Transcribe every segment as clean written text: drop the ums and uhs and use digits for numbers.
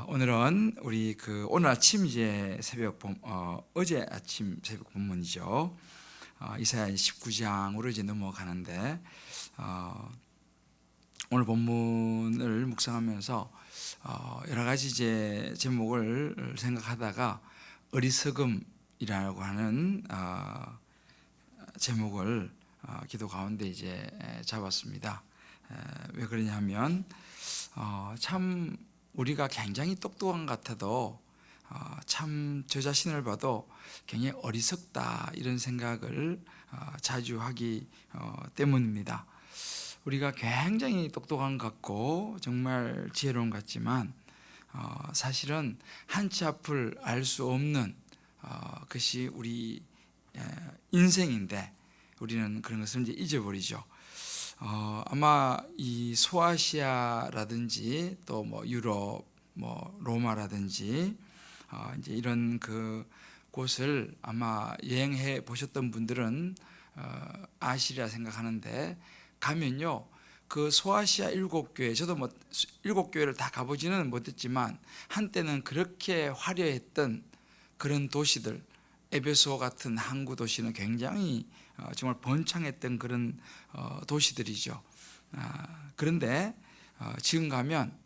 오늘은 우리 오늘 아침 이제 어제 아침 새벽 본문이죠. 이사야 19장으로 이제 넘어가는데 오늘 본문을 묵상하면서 여러 가지 이제 제목을 생각하다가 어리석음이라고 하는 제목을 기도 가운데 이제 잡았습니다. 왜 그러냐면 참 우리가 굉장히 똑똑한 것 같아도 참 저 자신을 봐도 굉장히 어리석다 이런 생각을 자주 하기 때문입니다. 우리가 굉장히 똑똑한 것 같고 정말 지혜로운 것 같지만 사실은 한치 앞을 알 수 없는 것이 우리 인생인데 우리는 그런 것을 이제 잊어버리죠. 아마 이 소아시아라든지 또 뭐 유럽, 뭐 로마라든지 이제 이런 곳을 아마 여행해 보셨던 분들은 아시리라 생각하는데 가면요 그 소아시아 7교회, 저도 뭐 7교회를 다 가보지는 못했지만 한때는 그렇게 화려했던 그런 도시들, 에베소 같은 항구 도시는 굉장히 정말 번창했던 그런 도시들이죠. 그런데 지금 가면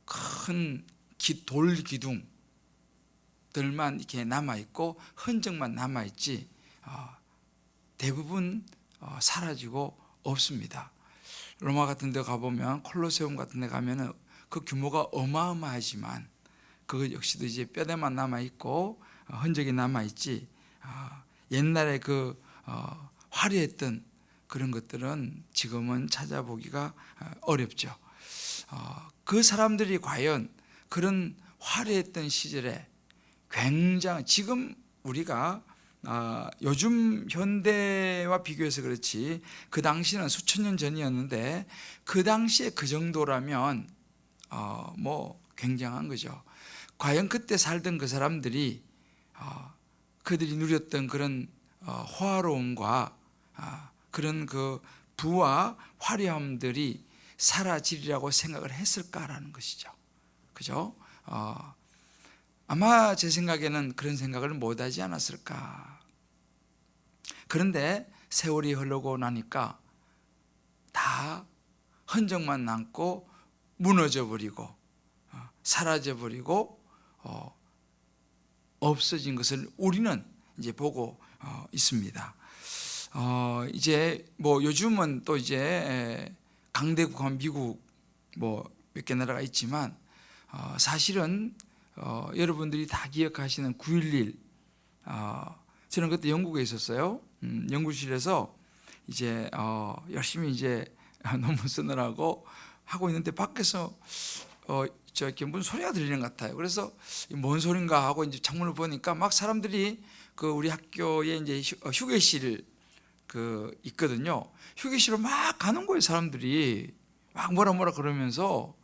큰 돌 기둥들만 이렇게 남아 있고 흔적만 남아 있지 대부분 사라지고 없습니다. 로마 같은 데 가보면 콜로세움 같은 데 가면은 그 규모가 어마어마하지만 그것 역시도 이제 뼈대만 남아 있고 흔적이 남아 있지 옛날에 화려했던 그런 것들은 지금은 찾아보기가 어렵죠. 그 사람들이 과연 그런 화려했던 시절에 굉장히 지금 우리가 요즘 현대와 비교해서 그렇지 그 당시는 수천 년 전이었는데 그 당시에 그 정도라면 뭐 굉장한 거죠. 과연 그때 살던 그 사람들이 그들이 누렸던 그런 호화로움과 그런 부와 화려함들이 사라지리라고 생각을 했을까라는 것이죠. 그죠? 아마 제 생각에는 그런 생각을 못하지 않았을까. 그런데 세월이 흐르고 나니까 다 흔적만 남고 무너져 버리고 사라져 버리고 없어진 것을 우리는 이제 보고 있습니다. 이제 뭐 요즘은 또 이제 강대국한 미국 뭐 몇 개 나라가 있지만 사실은 여러분들이 다 기억하시는 9.11 저는 그때 영국에 있었어요. 연구실에서 이제 열심히 이제 논문 쓰느라고 하고 있는데 밖에서 이렇게 무슨 소리가 들리는 것 같아요. 그래서 뭔 소린가 하고 이제 창문을 보니까 막 사람들이 우리 학교에 이제 휴게실 있거든요. 휴게실로 막 가는 거예요. 사람들이 막 뭐라 그러면서.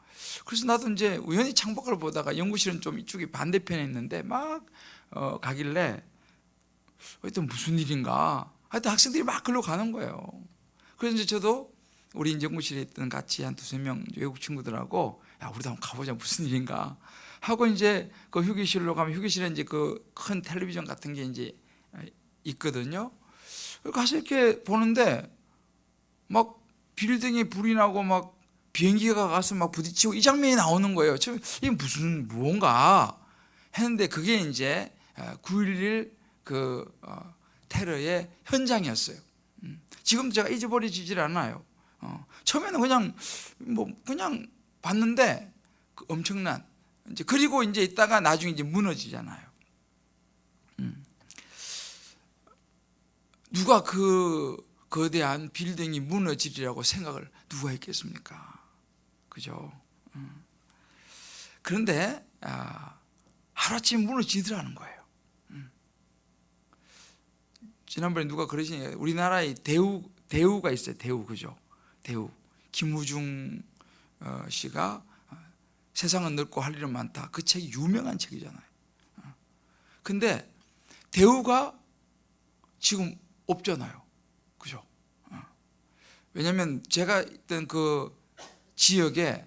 그래서 나도 이제 우연히 창밖을 보다가 연구실은 좀 이쪽이 반대편에 있는데 막 가길래 하여튼 무슨 일인가. 하여튼 학생들이 막 글로 가는 거예요. 그래서 이제 저도 우리 연구실에 있던 같이 한 두세 명 외국 친구들하고 야 우리도 한번 가보자 무슨 일인가 하고 이제 그 휴게실로 가면 휴게실에 이제 큰 텔레비전 같은 게 이제 있거든요. 가서 이렇게 보는데 막 빌딩에 불이 나고 막 비행기가 가서 막 부딪히고 이 장면이 나오는 거예요. 이게 무언가 했는데 그게 이제 9.11 테러의 현장이었어요. 지금 제가 잊어버리질 않아요. 처음에는 그냥 봤는데 엄청난 이제 그리고 이제 있다가 나중에 이제 무너지잖아요. 누가 거대한 빌딩이 무너지리라고 생각을 누가 했겠습니까? 그죠? 그런데 하루아침에 무너지더라는 거예요. 지난번에 누가 그러시니까 우리나라에 대우가 있어요. 대우 그죠? 대우 김우중 씨가 세상은 넓고 할 일은 많다. 그 책이 유명한 책이잖아요. 근데 대우가 지금 없잖아요. 그죠? 왜냐하면 제가 있던 그 지역에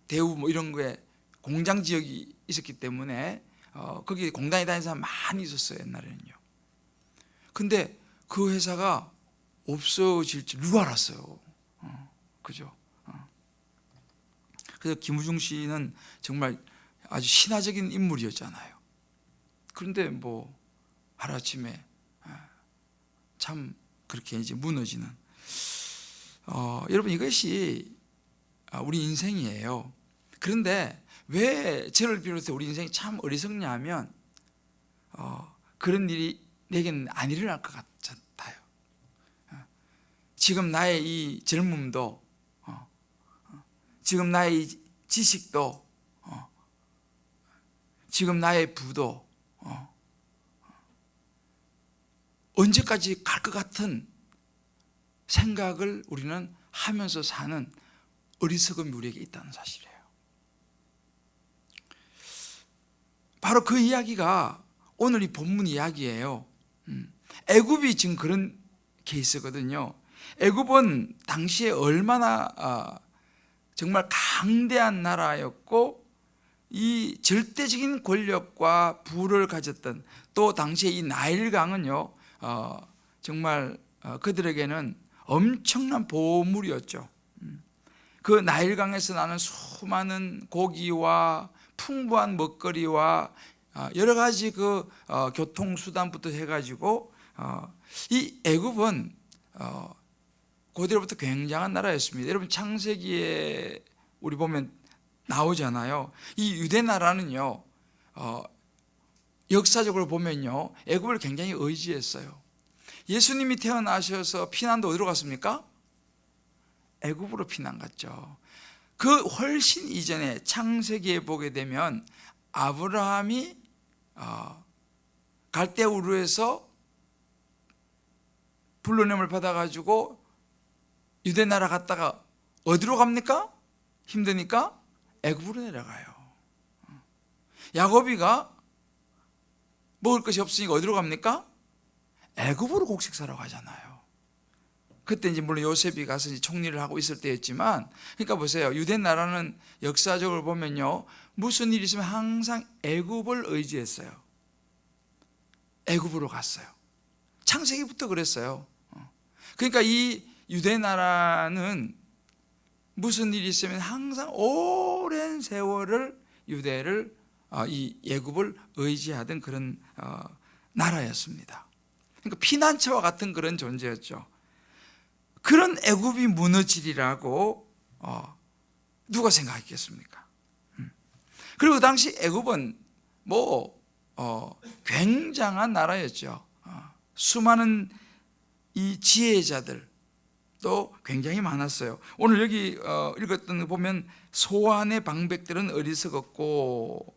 대우 뭐 이런 거에 공장 지역이 있었기 때문에 거기 공단에 다니는 사람 많이 있었어요, 옛날에는요. 근데 그 회사가 없어질 줄 누가 알았어요. 그죠? 그래서 김우중 씨는 정말 아주 신화적인 인물이었잖아요. 그런데 뭐 하루아침에 참 그렇게 이제 무너지는, 여러분 이것이 우리 인생이에요. 그런데 왜 저를 비롯해 우리 인생이 참 어리석냐 하면 그런 일이 내게는 안 일어날 것 같아요. 지금 나의 이 젊음도, 지금 나의 지식도, 지금 나의 부도 언제까지 갈 것 같은 생각을 우리는 하면서 사는 어리석음이 우리에게 있다는 사실이에요. 바로 그 이야기가 오늘 이 본문 이야기예요. 애굽이 지금 그런 케이스거든요. 애굽은 당시에 얼마나 정말 강대한 나라였고, 이 절대적인 권력과 부를 가졌던, 또 당시에 이 나일강은요 정말 그들에게는 엄청난 보물이었죠. 그 나일강에서 나는 수많은 고기와 풍부한 먹거리와 여러 가지 그 교통수단부터 해가지고 이 애굽은 고대로부터 굉장한 나라였습니다. 여러분 창세기에 우리 보면 나오잖아요. 이 유대 나라는요 역사적으로 보면요 애굽을 굉장히 의지했어요. 예수님이 태어나셔서 피난도 어디로 갔습니까? 애굽으로 피난 갔죠. 그 훨씬 이전에 창세기에 보게 되면 아브라함이 갈대아 우르에서 불러냄을 받아가지고 유대 나라 갔다가 어디로 갑니까? 힘드니까 애굽으로 내려가요. 야곱이가 먹을 것이 없으니까 어디로 갑니까? 애굽으로 곡식 사러 가잖아요. 그때 이제 물론 요셉이 가서 이제 총리를 하고 있을 때였지만, 그러니까 보세요. 유대 나라는 역사적으로 보면요 무슨 일이 있으면 항상 애굽을 의지했어요. 애굽으로 갔어요. 창세기부터 그랬어요. 그러니까 이 유대 나라는 무슨 일이 있으면 항상 오랜 세월을 유대를 이 애굽을 의지하던 그런 나라였습니다. 그러니까 피난처와 같은 그런 존재였죠. 그런 애굽이 무너지리라고 누가 생각했겠습니까? 그리고 그 당시 애굽은 뭐 굉장한 나라였죠. 수많은 이 지혜자들도 굉장히 많았어요. 오늘 여기 읽었던 거 보면 소환의 방백들은 어리석었고,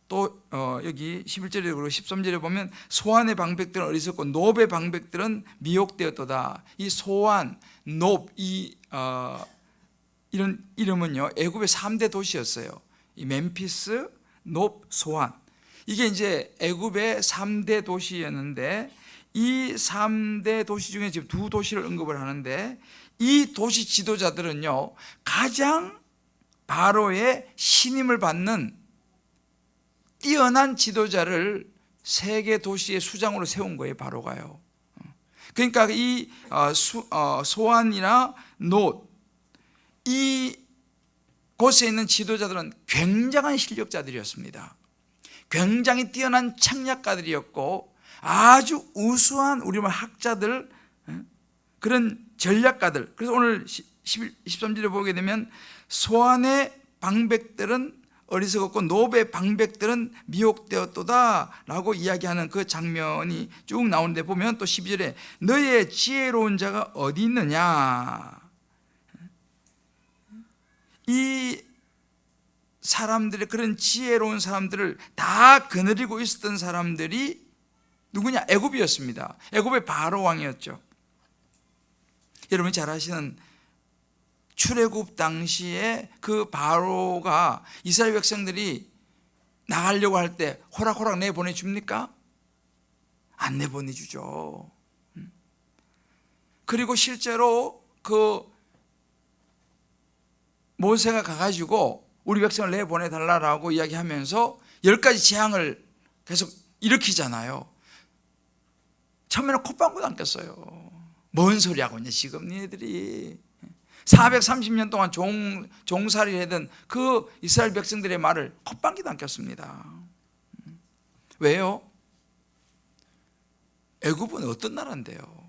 또 여기 11절에 그리고 13절에 보면 소환의 방백들은 어리석고 놉의 방백들은 미혹되었도다. 이 소환, 놉, 이런 이름은요 애굽의 3대 도시였어요. 이 멤피스, 놉, 소환. 이게 이제 애굽의 3대 도시였는데, 이 3대 도시 중에 지금 2도시를 언급을 하는데, 이 도시 지도자들은요 가장 바로의 신임을 받는 뛰어난 지도자를 세계 도시의 수장으로 세운 거예요, 바로가요. 그러니까 이 소안이나 놋, 이 곳에 있는 지도자들은 굉장한 실력자들이었습니다. 굉장히 뛰어난 창략가들이었고, 아주 우수한 우리말 학자들, 그런 전략가들. 그래서 오늘 13절에 보게 되면 소안의 방백들은 어리석었고 놉의 방백들은 미혹되었도다 라고 이야기하는 그 장면이 쭉 나오는데, 보면 또 12절에 너의 지혜로운 자가 어디 있느냐. 이 사람들의 그런 지혜로운 사람들을 다 거느리고 있었던 사람들이 누구냐? 애굽이었습니다. 애굽의 바로 왕이었죠. 여러분이 잘 아시는 출애굽 당시에 그 바로가 이스라엘 백성들이 나가려고 할 때 호락호락 내보내줍니까? 안 내보내주죠. 그리고 실제로 그 모세가 가가지고 우리 백성을 내보내달라고 이야기하면서 10가지 재앙을 계속 일으키잖아요. 처음에는 콧방구도 안 꼈어요. 뭔 소리 하고 있냐 지금 니네들이. 430년 동안 종살이를 하던 그 이스라엘 백성들의 말을 콧방귀도 안 꼈습니다. 왜요? 애굽은 어떤 나라인데요?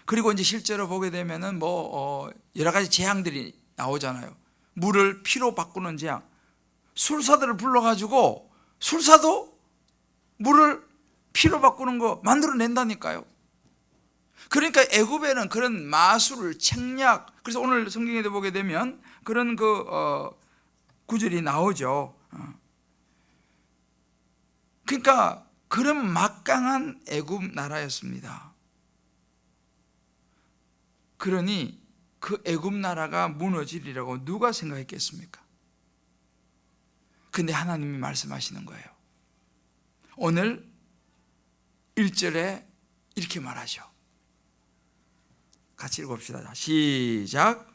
그리고 이제 실제로 보게 되면은 여러 가지 재앙들이 나오잖아요. 물을 피로 바꾸는 재앙. 술사들을 불러가지고 술사도 물을 피로 바꾸는 거 만들어낸다니까요. 그러니까 애굽에는 그런 마술, 책략, 그래서 오늘 성경에 보게 되면 그런 구절이 나오죠. 그러니까 그런 막강한 애굽 나라였습니다. 그러니 그 애굽 나라가 무너지리라고 누가 생각했겠습니까? 근데 하나님이 말씀하시는 거예요. 오늘 1절에 이렇게 말하죠. 같이 읽읍시다. 시작.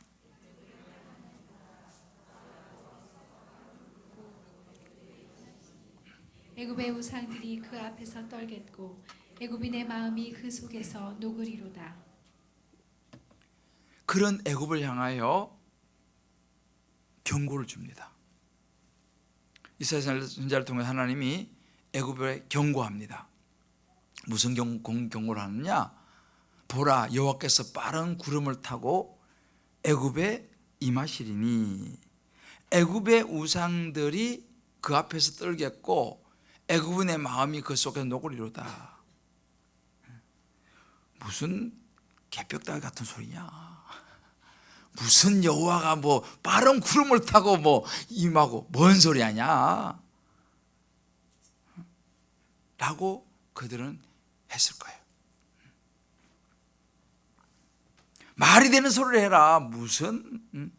애굽의 우상들이 그 앞에서 떨겠고 애굽인의 마음이 그 속에서 녹으리로다. 그런 애굽을 향하여 경고를 줍니다. 이사야 선지자를 통해 하나님이 애굽에 경고합니다. 무슨 경고를 하느냐? 보라, 여호와께서 빠른 구름을 타고 애굽에 임하시리니 애굽의 우상들이 그 앞에서 떨겠고 애굽인의 마음이 그 속에 녹으리로다. 무슨 개벽다귀 같은 소리냐? 무슨 여호와가 빠른 구름을 타고 임하고 뭔 소리 하냐? 라고 그들은 했을 거예요. 말이 되는 소리를 해라. 무슨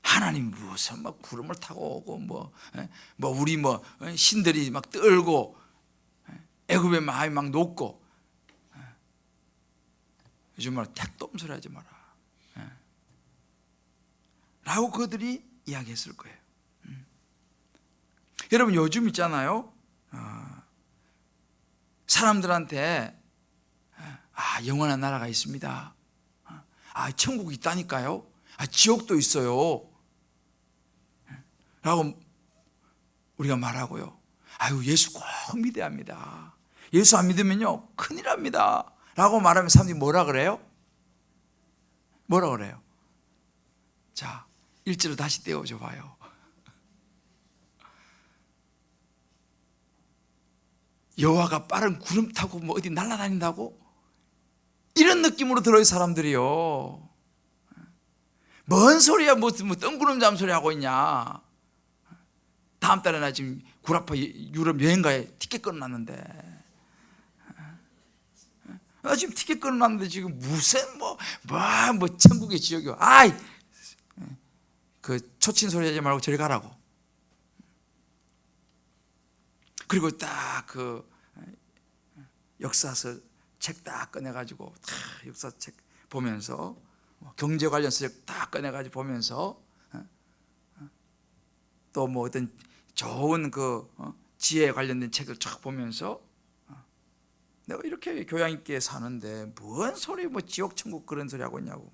하나님 무슨 구름을 타고 오고 우리 신들이 막 떨고 애굽의 마음이 막 녹고 요즘 말 택도 없는 소리 하지 마라 라고 그들이 이야기했을 거예요. 여러분 요즘 있잖아요. 사람들한테 영원한 나라가 있습니다. 천국이 있다니까요. 지옥도 있어요. 라고 우리가 말하고요. 예수 꼭 믿어야 합니다. 예수 안 믿으면요 큰일 납니다. 라고 말하면 사람들이 뭐라 그래요? 뭐라 그래요? 자, 1절로 다시 떼어줘 봐요. 여호와가 빠른 구름 타고 어디 날아다닌다고? 이런 느낌으로 들어요 사람들이요. 뭔 소리야 뜬구름 잠소리 하고 있냐. 다음 달에 나 지금 구라파 유럽 여행가에 티켓 끊어놨는데 나 지금 티켓 끊어놨는데 지금 무슨 천국의 지옥이요. 그 초친 소리 하지 말고 저리 가라고. 그리고 딱 그 역사서 책 딱 꺼내가지고 역사책 보면서 경제 관련서 책 딱 꺼내가지고 보면서 또 어떤 좋은 지혜에 관련된 책을 쫙 보면서 내가 이렇게 교양 있게 사는데 뭔 소리 지옥 천국 그런 소리 하고 있냐고.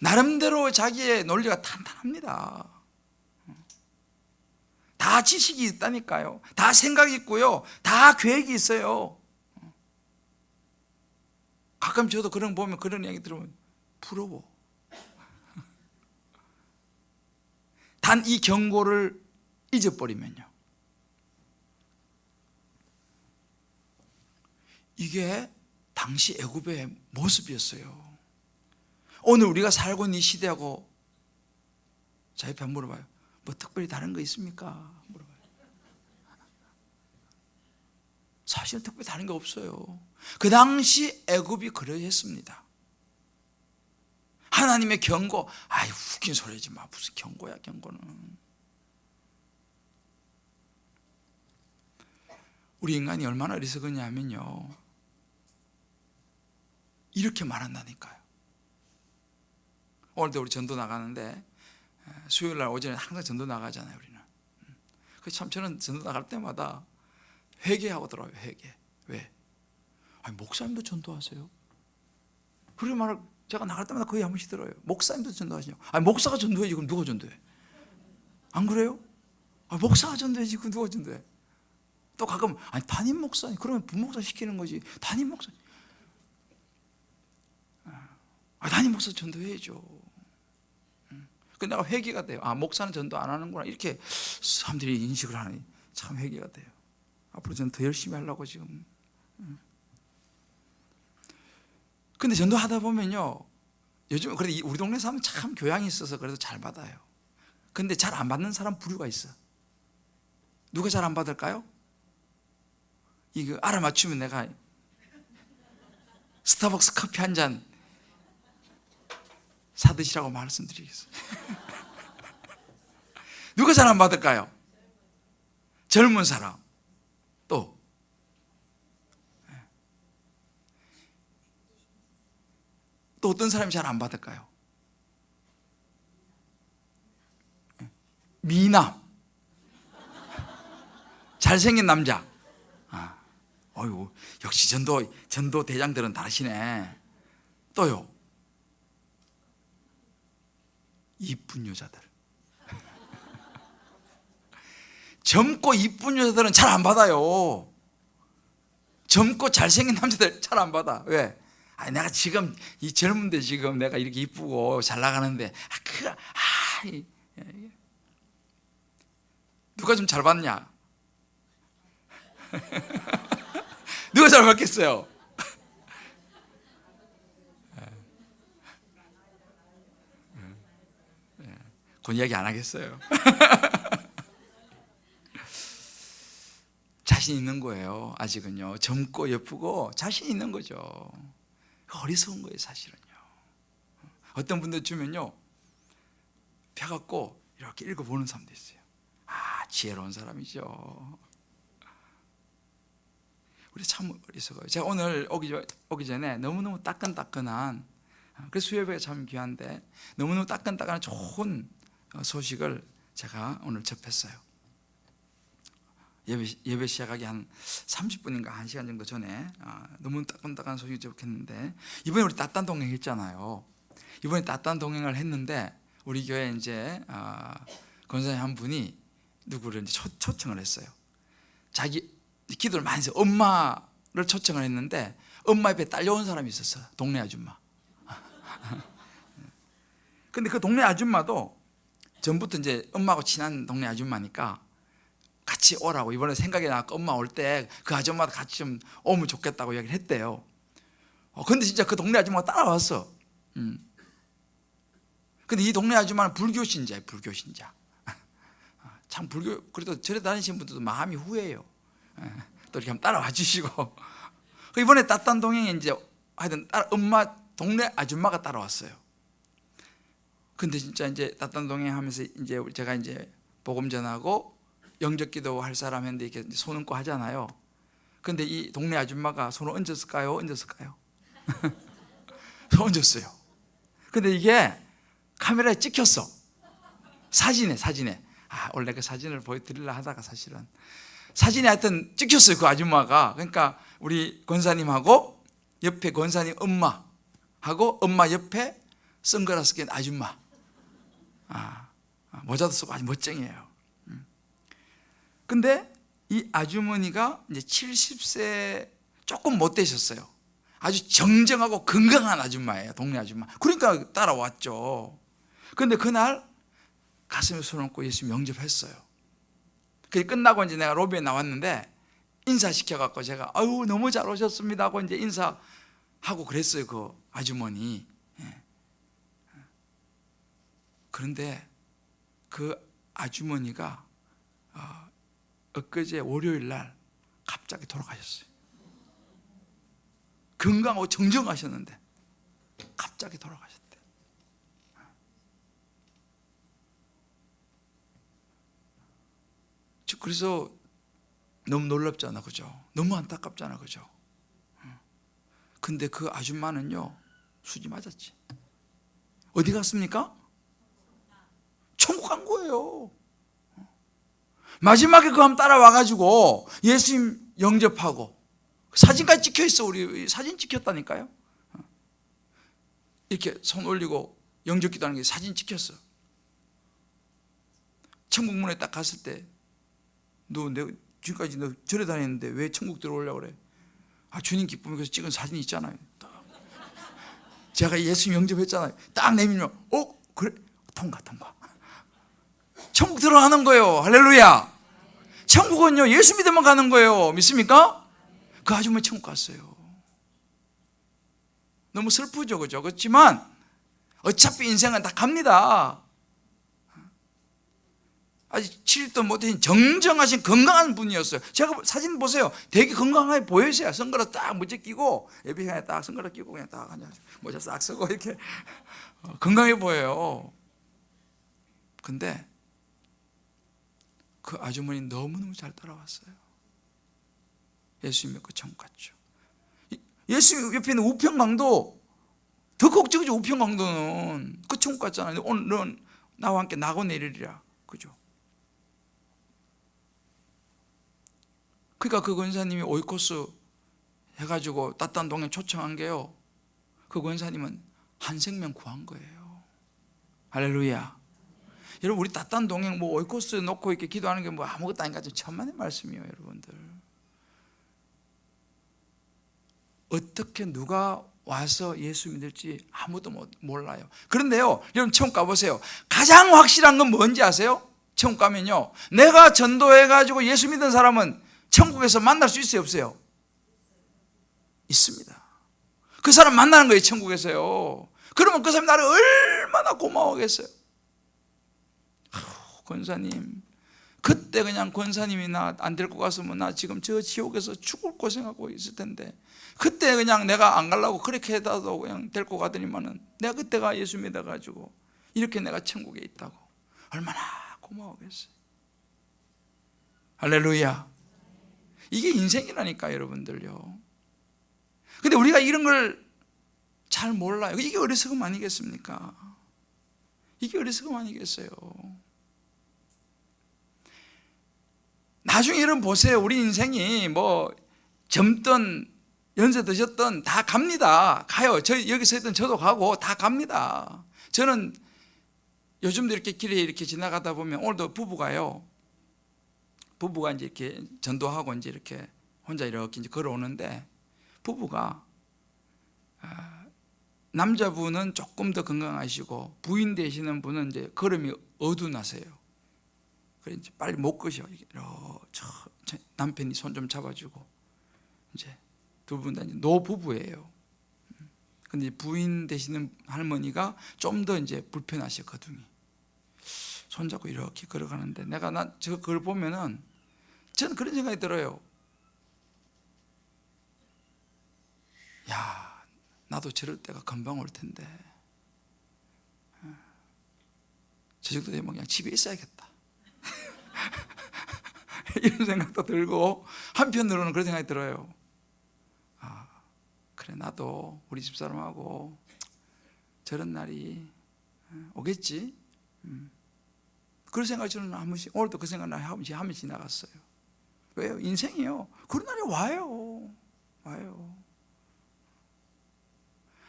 나름대로 자기의 논리가 탄탄합니다. 다 지식이 있다니까요. 다 생각이 있고요. 다 계획이 있어요. 가끔 저도 그런 거 보면 그런 이야기 들으면 부러워. 단 이 경고를 잊어버리면요. 이게 당시 애굽의 모습이었어요. 오늘 우리가 살고 있는 이 시대하고 자 옆에 물어봐요. 특별히 다른 거 있습니까? 물어봐요. 사실은 특별히 다른 게 없어요. 그 당시 애굽이 그러했습니다. 하나님의 경고, 웃긴 소리 하지 마. 무슨 경고야, 경고는. 우리 인간이 얼마나 어리석었냐면요. 이렇게 말한다니까요. 오늘도 우리 전도 나가는데 수요일 날 오전에 항상 전도 나가잖아요, 우리는. 그래서 참 저는 전도 나갈 때마다 회개하고 들어와요. 회개. 왜? 아니, 목사님도 전도하세요? 그렇게 말을 제가 나갈 때마다 거의 한 번씩 들어요. 목사님도 전도하시냐고. 아니, 목사가 전도해야지 그럼 누가 전도해? 안 그래요? 아니, 목사가 전도해야지 그럼 누가 전도해? 또 가끔 아니 담임 목사님 그러면 부목사 시키는 거지. 담임 목사 담임 목사 전도해야죠. 근데 내가 회개가 돼요. 아, 목사는 전도 안 하는구나 이렇게 사람들이 인식을 하니 참 회개가 돼요. 앞으로 저는 더 열심히 하려고 지금. 근데 전도하다 보면요, 요즘 그래도 우리 동네 사람은 참 교양이 있어서 그래도 잘 받아요. 근데 잘 안 받는 사람 부류가 있어. 누가 잘 안 받을까요? 이거 알아맞추면 내가 스타벅스 커피 한 잔 사드시라고 말씀드리겠어요. 누가 잘 안 받을까요? 젊은 사람. 또 어떤 사람이 잘 안 받을까요? 미남, 잘생긴 남자. 어이구, 역시 전도 대장들은 다르시네. 또요, 이쁜 여자들. 젊고 이쁜 여자들은 잘 안 받아요. 젊고 잘생긴 남자들 잘 안 받아. 왜? 아니, 내가 지금 이 젊은데 지금 내가 이렇게 이쁘고 잘 나가는데 누가 좀 잘 받냐? 누가 잘 받겠어요? 그 이야기 안 하겠어요. 자신 있는 거예요. 아직은요. 젊고 예쁘고 자신 있는 거죠. 어리석은 거예요, 사실은요. 어떤 분들 주면요, 펴갖고 이렇게 읽어보는 사람도 있어요. 아, 지혜로운 사람이죠. 우리 참 어리석어요. 제가 오늘 오기 전에 너무너무 따끈따끈한, 그래서 수요예배가 참 귀한데 너무너무 따끈따끈한 좋은 소식을 제가 오늘 접했어요. 예배 시작하기 한 30분인가 1시간 정도 전에 너무 따끈따끈한 소식을 접했는데, 이번에 우리 따뜻한 동행 했잖아요. 이번에 따뜻한 동행을 했는데 우리 교회 이제 권사님 한 분이 누구를 이제 초청을 했어요. 자기 기도를 많이 해서 엄마를 초청을 했는데 엄마 옆에 딸려온 사람이 있었어요. 동네 아줌마. 근데 그 동네 아줌마도 전부터 이제 엄마하고 친한 동네 아줌마니까 같이 오라고, 이번에 생각이 나고 엄마 올 때 그 아줌마도 같이 좀 오면 좋겠다고 이야기를 했대요. 근데 진짜 그 동네 아줌마가 따라왔어. 근데 이 동네 아줌마는 불교신자예요. 불교신자. 참 그래도 절에 다니시는 분들도 마음이 후해요. 또 이렇게 한번 따라와 주시고. 이번에 따뜻한 동행에 이제 하여튼 엄마 동네 아줌마가 따라왔어요. 근데 진짜 이제 따뜻한 동행하면서 이제 제가 이제 복음 전하고 영접기도 할 사람 했는데 이렇게 손 얹고 하잖아요. 근데 이 동네 아줌마가 손을 얹었을까요? 얹었을까요? 손 얹었어요. 근데 이게 카메라에 찍혔어. 사진에. 원래 그 사진을 보여드리려 하다가 사실은 사진에 하여튼 찍혔어요, 그 아줌마가. 그러니까 우리 권사님하고 옆에 권사님 엄마하고 엄마 옆에 선글라스 낀 아줌마. 모자도 쓰고 아주 멋쟁이에요. 근데 이 아주머니가 이제 70세 조금 못 되셨어요. 아주 정정하고 건강한 아줌마예요, 동네 아줌마. 그러니까 따라왔죠. 근데 그날 가슴에 손 얹고 예수 영접했어요. 그게 끝나고 이제 내가 로비에 나왔는데 인사시켜갖고 제가 아유 너무 잘 오셨습니다 하고 이제 인사하고 그랬어요, 그 아주머니. 그런데 그 아주머니가 엊그제 월요일 날 갑자기 돌아가셨어요. 건강하고 정정하셨는데 갑자기 돌아가셨대. 그래서 너무 놀랍잖아, 그죠? 너무 안타깝잖아, 그죠? 근데 그 아줌마는요 수지 맞았지. 어디 갔습니까? 천국 간 거예요. 마지막에 그 한번 따라와가지고 예수님 영접하고 사진까지 찍혀 있어. 우리 사진 찍혔다니까요. 이렇게 손 올리고 영접 기도하는 게 사진 찍혔어. 천국 문에 딱 갔을 때 너 내가 지금까지 너 절에 다녔는데 왜 천국 들어오려고 그래? 아, 주님 기쁨을 위해서 찍은 사진이 있잖아요. 제가 예수님 영접했잖아요. 딱 내밀면 그래 통과. 천국 들어가는 거예요. 할렐루야. 천국은요 예수 믿으면 가는 거예요. 믿습니까? 그 아줌마 천국 갔어요. 너무 슬프죠, 그죠? 그렇지만 어차피 인생은 다 갑니다. 아직 7일도 못하신 정정하신 건강한 분이었어요. 제가 사진 보세요. 되게 건강하게 보여서요. 선글라스 딱 무지 끼고 예비장에 딱 선글라스 끼고 그냥 딱 그냥 모자 싹 쓰고 이렇게 건강해 보여요. 근데 그 아주머니 너무너무 잘 따라왔어요. 예수님 믿고 천국 갔죠. 예수 옆에 있는 우평강도 더 걱정이죠. 우평강도는 그 천국 갔잖아요. 오늘은 나와 함께 나고 내리리라. 그죠? 그러니까 그 권사님이 오이코스 해가지고 따뜻한 동행 초청한 게요. 그 권사님은 한 생명 구한 거예요. 할렐루야. 여러분 우리 따뜻한 동행 뭐 오이코스 놓고 이렇게 기도하는 게 뭐 아무것도 아닌가 좀 천만의 말씀이에요, 여러분들. 어떻게 누가 와서 예수 믿을지 아무도 몰라요. 그런데요, 여러분 천국 가보세요. 가장 확실한 건 뭔지 아세요? 천국 가면요, 내가 전도해가지고 예수 믿은 사람은 천국에서 만날 수 있어요, 없어요? 있습니다. 그 사람 만나는 거예요, 천국에서요. 그러면 그 사람이 나를 얼마나 고마워하겠어요. 권사님, 그때 그냥 권사님이 나 안 데리고 갔으면 나 지금 저 지옥에서 죽을 고생하고 있을 텐데, 그때 그냥 내가 안 가려고 그렇게 해다도 그냥 데리고 가더니만은 내가 그때가 예수 믿어가지고 이렇게 내가 천국에 있다고 얼마나 고마워하겠어요. 할렐루야. 이게 인생이라니까, 여러분들요. 근데 우리가 이런 걸 잘 몰라요. 이게 어리석음 아니겠습니까? 이게 어리석음 아니겠어요? 나중에 여러분 보세요. 우리 인생이 뭐 젊든 연세 드셨든 다 갑니다. 가요. 저 여기 서 있던 저도 가고 다 갑니다. 저는 요즘도 이렇게 길에 이렇게 지나가다 보면 오늘도 부부가요. 부부가 이제 이렇게 전도하고 이제 이렇게 혼자 이렇게 이제 걸어오는데, 부부가 남자분은 조금 더 건강하시고 부인 되시는 분은 이제 걸음이 어두나세요. 그래 이제 빨리 못 끄셔. 남편이 손 좀 잡아주고 이제 두 분 다 이제 노부부예요. 근데 부인 되시는 할머니가 좀 더 이제 불편하셔, 거둥이. 손잡고 이렇게 걸어가는데 그걸 보면은 저는 그런 생각이 들어요. 야, 나도 저럴 때가 금방 올 텐데 저 정도 되면 그냥 집에 있어야겠다. 이런 생각도 들고, 한편으로는 그런 생각이 들어요. 아, 그래 나도 우리 집사람하고 저런 날이 오겠지. 그런 생각이 저는 한 번씩, 오늘도 그 생각을 한 번씩 하며 지나갔어요. 왜요? 인생이요. 그런 날이 와요.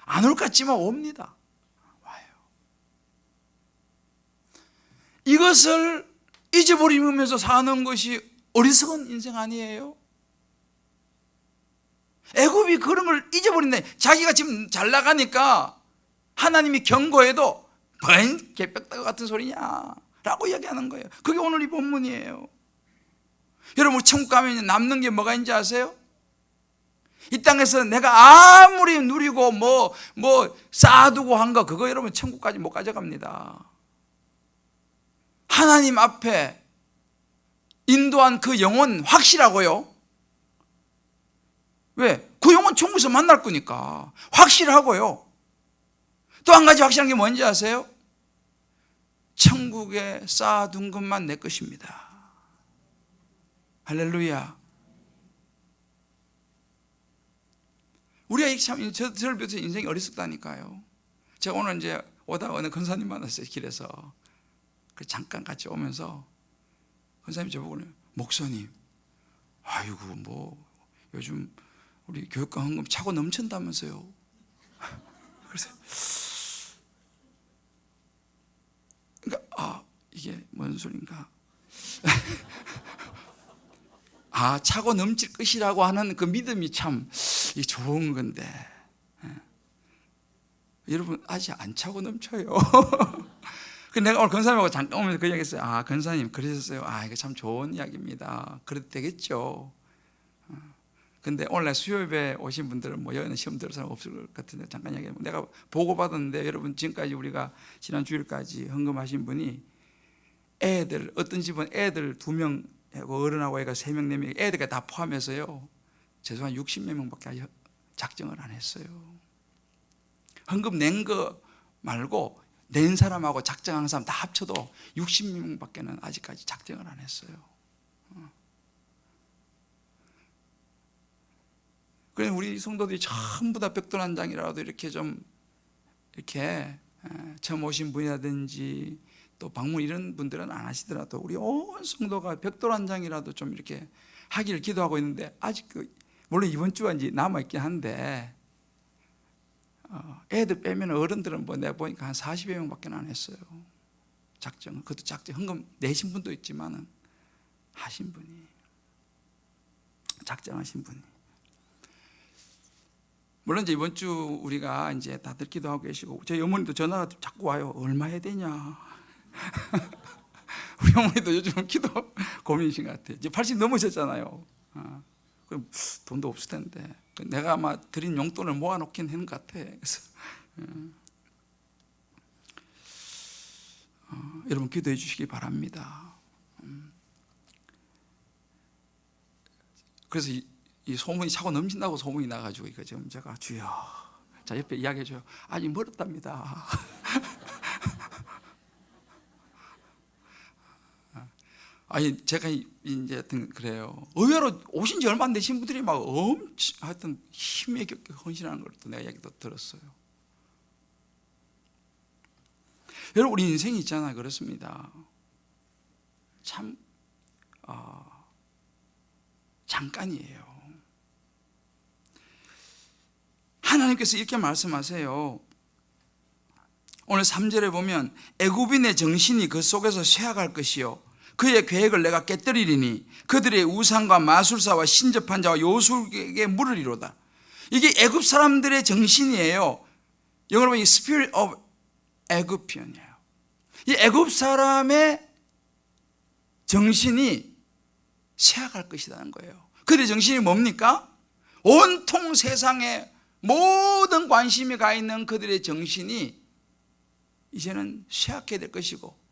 안 올 것 같지만 옵니다. 와요. 이것을 잊어버리면서 사는 것이 어리석은 인생 아니에요? 애굽이 그런 걸 잊어버린다. 자기가 지금 잘 나가니까 하나님이 경고해도 뭔 개벽다구 같은 소리냐 라고 이야기하는 거예요. 그게 오늘 이 본문이에요. 여러분 천국 가면 남는 게 뭐가 있는지 아세요? 이 땅에서 내가 아무리 누리고 뭐 쌓아두고 한 거, 그거 여러분 천국까지 못 가져갑니다. 하나님 앞에 인도한 그 영혼 확실하고요. 왜? 그 영혼 천국에서 만날 거니까 확실하고요. 또 한 가지 확실한 게 뭔지 아세요? 천국에 쌓아둔 것만 내 것입니다. 할렐루야. 우리가 참 저를 비롯해서 인생이 어리석다니까요. 제가 오늘 이제 오다가 어느 권사님 만났어요, 길에서. 그 잠깐 같이 오면서 권사님 저보고 목사님, 아이고 뭐 요즘 우리 교육과 헌금 차고 넘친다면서요. 그래서 그러니까 이게 뭔 소린가? 차고 넘칠 것이라고 하는 그 믿음이 참 좋은 건데, 여러분 아직 안 차고 넘쳐요. 그 내가 오늘 권사님하고 잠깐 오면서 그 이야기했어요. 권사님 그러셨어요. 이거 참 좋은 이야기입니다. 그래도 되겠죠. 근데 오늘 수요일에 오신 분들은 뭐 여기는 시험 들을 사람 없을 것 같은데 잠깐 이야기해요. 내가 보고받았는데 여러분 지금까지 우리가 지난 주일까지 헌금하신 분이 애들, 어떤 집은 애들 2명 어른하고 애가 3명, 4명, 애들까지 다 포함해서요 최소한 60몇 명밖에 작정을 안 했어요. 헌금 낸 거 말고 낸 사람하고 작정한 사람 다 합쳐도 60명밖에는 아직까지 작정을 안 했어요. 그래서 우리 성도들이 전부 다 벽돌 한 장이라도 이렇게 좀 이렇게 처음 오신 분이라든지 또 방문 이런 분들은 안 하시더라도 우리 온 성도가 벽돌 한 장이라도 좀 이렇게 하기를 기도하고 있는데 아직 물론 이번 주가 이제 남아 있긴 한데 애들 빼면 어른들은 뭐 내가 보니까 한 40여 명밖에 안 했어요. 작정. 그것도 작정. 헌금 내신 분도 있지만은 하신 분이 작정하신 분이. 물론 이제 이번 주 우리가 이제 다들 기도하고 계시고 저희 어머니도 전화가 자꾸 와요. 얼마 해야 되냐. 우리 어머니도 요즘 기도 고민이신 것 같아요. 이제 80 넘으셨잖아요. 그럼 돈도 없을 텐데 내가 아마 드린 용돈을 모아놓긴 했는 것 같아. 그래서 여러분 기도해 주시기 바랍니다. 그래서 이 소문이 차고 넘친다고 소문이 나가지고 이거 지금 제가 주여, 자 옆에 이야기해줘요. 아직 멀었답니다. 제가 이제 그래요. 의외로 오신 지 얼마 안 되신 분들이 막 하여튼 힘있게 헌신하는 걸 또 내가 이야기도 들었어요. 여러분 우리 인생이 있잖아요. 그렇습니다. 참 잠깐이에요. 하나님께서 이렇게 말씀하세요. 오늘 3절에 보면 애굽인의 정신이 그 속에서 쇠약할 것이요 그의 계획을 내가 깨뜨리리니 그들의 우상과 마술사와 신접한 자와 요술에게 물으리로다. 이게 애굽 사람들의 정신이에요. 영어로 보면 Spirit of 애굽이에요. 이 애굽 사람의 정신이 쇠약할 것이라는 거예요. 그들의 정신이 뭡니까? 온통 세상에 모든 관심이 가 있는 그들의 정신이 이제는 쇠약해야 될 것이고,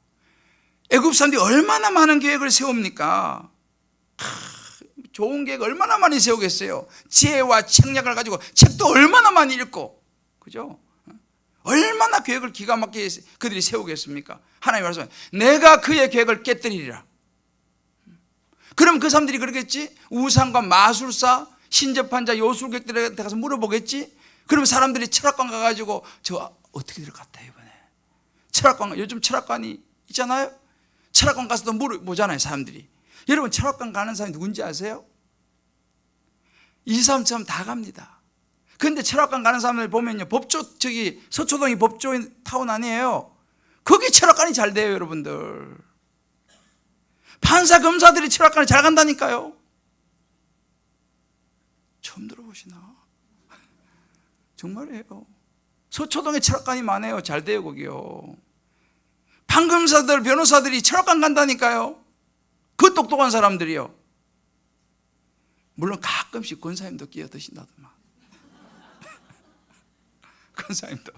애굽 사람들이 얼마나 많은 계획을 세웁니까? 좋은 계획 얼마나 많이 세우겠어요. 지혜와 책략을 가지고 책도 얼마나 많이 읽고, 그죠? 얼마나 계획을 기가 막히게 그들이 세우겠습니까? 하나님 말씀, 내가 그의 계획을 깨뜨리리라. 그럼 그 사람들이 그러겠지? 우상과 마술사, 신접한 자, 요술객들에 가서 물어보겠지? 그러면 사람들이 철학관 가가지고 저 어떻게 될 것 같아요 이번에? 철학관, 요즘 철학관이 있잖아요. 철학관 가서도 물어보잖아요 사람들이. 여러분 철학관 가는 사람이 누군지 아세요? 이 사람처럼 다 갑니다. 그런데 철학관 가는 사람들 보면요, 서초동이 법조타운 아니에요. 거기 철학관이 잘 돼요 여러분들. 판사 검사들이 철학관을 잘 간다니까요. 처음 들어보시나? 정말이에요. 서초동에 철학관이 많아요. 잘 돼요 거기요. 판검사들, 변호사들이 철학관 간다니까요. 그 똑똑한 사람들이요. 물론 가끔씩 권사님도 끼어드신다더만. 권사님도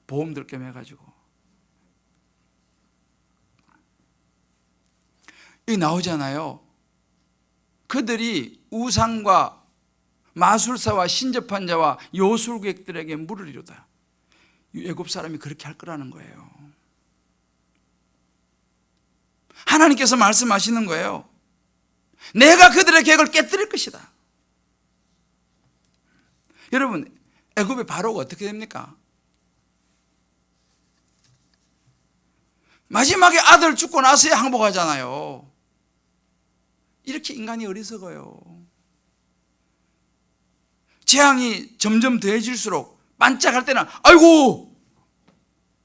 보험 들 겸 해가지고 여기 나오잖아요. 그들이 우상과 마술사와 신접한 자와 요술객들에게 물으리로다. 애굽 사람이 그렇게 할 거라는 거예요. 하나님께서 말씀하시는 거예요. 내가 그들의 계획을 깨뜨릴 것이다. 여러분, 애굽의 바로가 어떻게 됩니까? 마지막에 아들 죽고 나서야 항복하잖아요. 이렇게 인간이 어리석어요. 재앙이 점점 더해질수록 반짝할 때는 아이고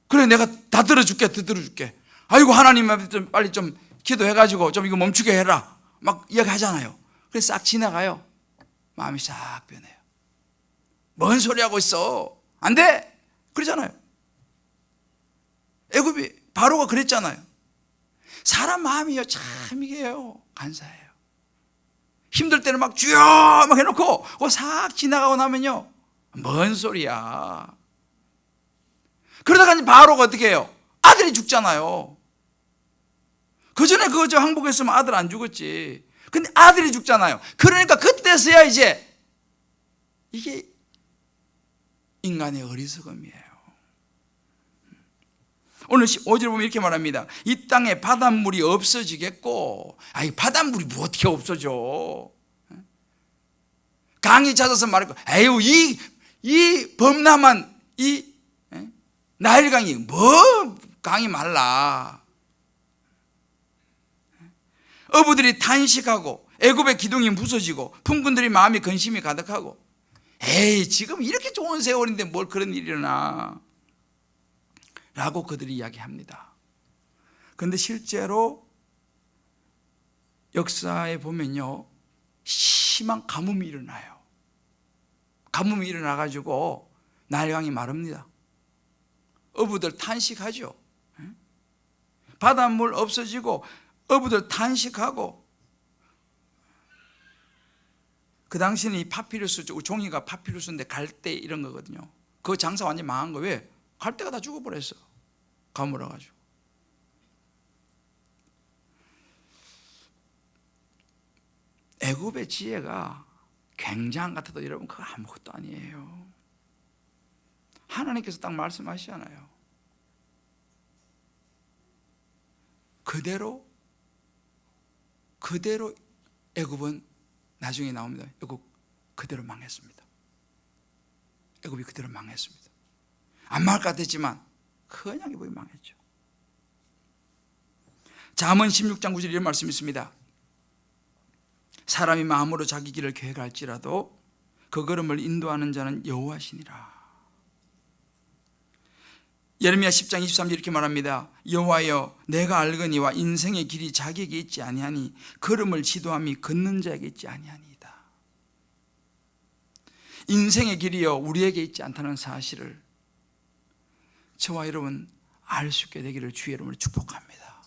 그래 내가 다 들어줄게 더 들어줄게, 아이고 하나님 좀 빨리 좀 기도해가지고 좀 이거 멈추게 해라 막 이야기하잖아요. 그래서 싹 지나가요. 마음이 싹 변해요. 뭔 소리 하고 있어, 안 돼 그러잖아요. 애굽이 바로가 그랬잖아요. 사람 마음이요 참 이게요 간사해요. 힘들 때는 막 주여 막 해놓고 그거 싹 지나가고 나면요 뭔 소리야. 그러다가 이제 바로가 어떻게 해요? 아들이 죽잖아요. 그 전에 그거 저 항복했으면 아들 안 죽었지. 근데 아들이 죽잖아요. 그러니까 그때서야 이제 이게 인간의 어리석음이에요. 오늘 5절 보면 이렇게 말합니다. 이 땅에 바닷물이 없어지겠고, 아이 바닷물이 뭐 어떻게 없어져? 강이 찾아서 말했고, 에휴 이 범람한 이 나일강이 뭐 강이 말라. 어부들이 탄식하고 애굽의 기둥이 부서지고 품꾼들이 마음이 근심이 가득하고, 에이 지금 이렇게 좋은 세월인데 뭘 그런 일이 일어나 라고 그들이 이야기합니다. 그런데 실제로 역사에 보면요 심한 가뭄이 일어나요. 가뭄이 일어나가지고 나일강이 마릅니다. 어부들 탄식하죠. 바닷물 없어지고 어부들 탄식하고, 그 당시에는 이 파피루스, 종이가 파피루스인데 갈대 이런 거거든요. 그 장사 완전히 망한 거. 왜? 갈대가 다 죽어버렸어. 가물어 가지고. 애굽의 지혜가 굉장한 것 같아도 여러분 그거 아무것도 아니에요. 하나님께서 딱 말씀하시잖아요. 그대로 애굽은 나중에 나옵니다. 애굽 그대로 망했습니다. 애굽이 그대로 망했습니다. 안 망할 것 같았지만 그냥 애굽이 망했죠. 잠언 16장 9절에 이런 말씀이 있습니다. 사람이 마음으로 자기 길을 계획할지라도 그 걸음을 인도하는 자는 여호와시니라. 예레미야 10장 23절 이렇게 말합니다. 여호와여 내가 알거니와 인생의 길이 자기에게 있지 아니하니 걸음을 지도함이 걷는 자에게 있지 아니하니이다. 인생의 길이요 우리에게 있지 않다는 사실을 저와 여러분 알 수 있게 되기를 주의 이름으로 축복합니다.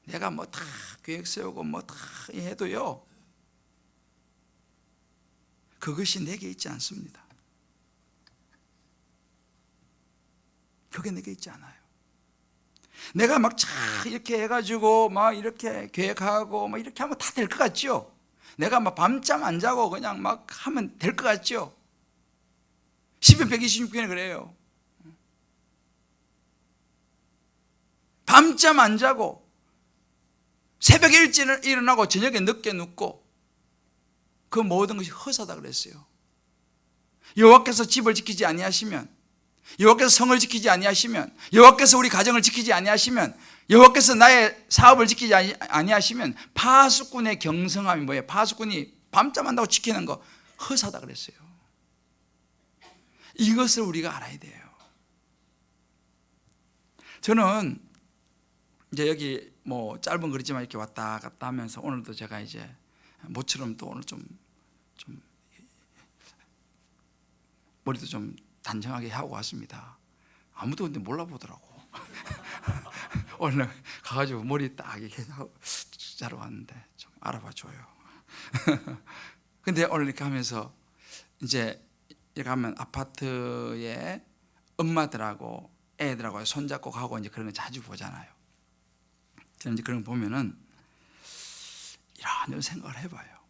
내가 뭐 다 계획 세우고 뭐 다 해도요 그것이 내게 있지 않습니다. 그게 내게 있지 않아요. 내가 막 이렇게 해가지고 막 이렇게 계획하고 막 이렇게 하면 다 될 것 같죠? 내가 막 밤잠 안 자고 그냥 막 하면 될 것 같죠? 시편 126편에 그래요. 밤잠 안 자고 새벽에 일찍 일어나고 저녁에 늦게 눕고 그 모든 것이 허사다 그랬어요. 여호와께서 집을 지키지 아니하시면, 여호와께서 성을 지키지 아니하시면, 여호와께서 우리 가정을 지키지 아니하시면, 여호와께서 나의 사업을 지키지 아니하시면 파수꾼의 경성함이 뭐예요? 파수꾼이 밤잠 안다고 지키는 거 허사다 그랬어요. 이것을 우리가 알아야 돼요. 저는 이제 여기 뭐 짧은 거리지만 이렇게 왔다 갔다 하면서 오늘도 제가 이제 모처럼 또 오늘 좀 머리도 좀 단정하게 하고 왔습니다. 아무도 근데 몰라보더라고. 오늘 가가지고 머리 딱 이렇게 자러 왔는데 좀 알아봐 줘요. 근데 오늘 이렇게 하면서 이제 이렇게 하면 아파트에 엄마들하고 애들하고 손잡고 가고 이제 그런 거 자주 보잖아요. 저는 이제 그런 거 보면은 이런 생각을 해봐요.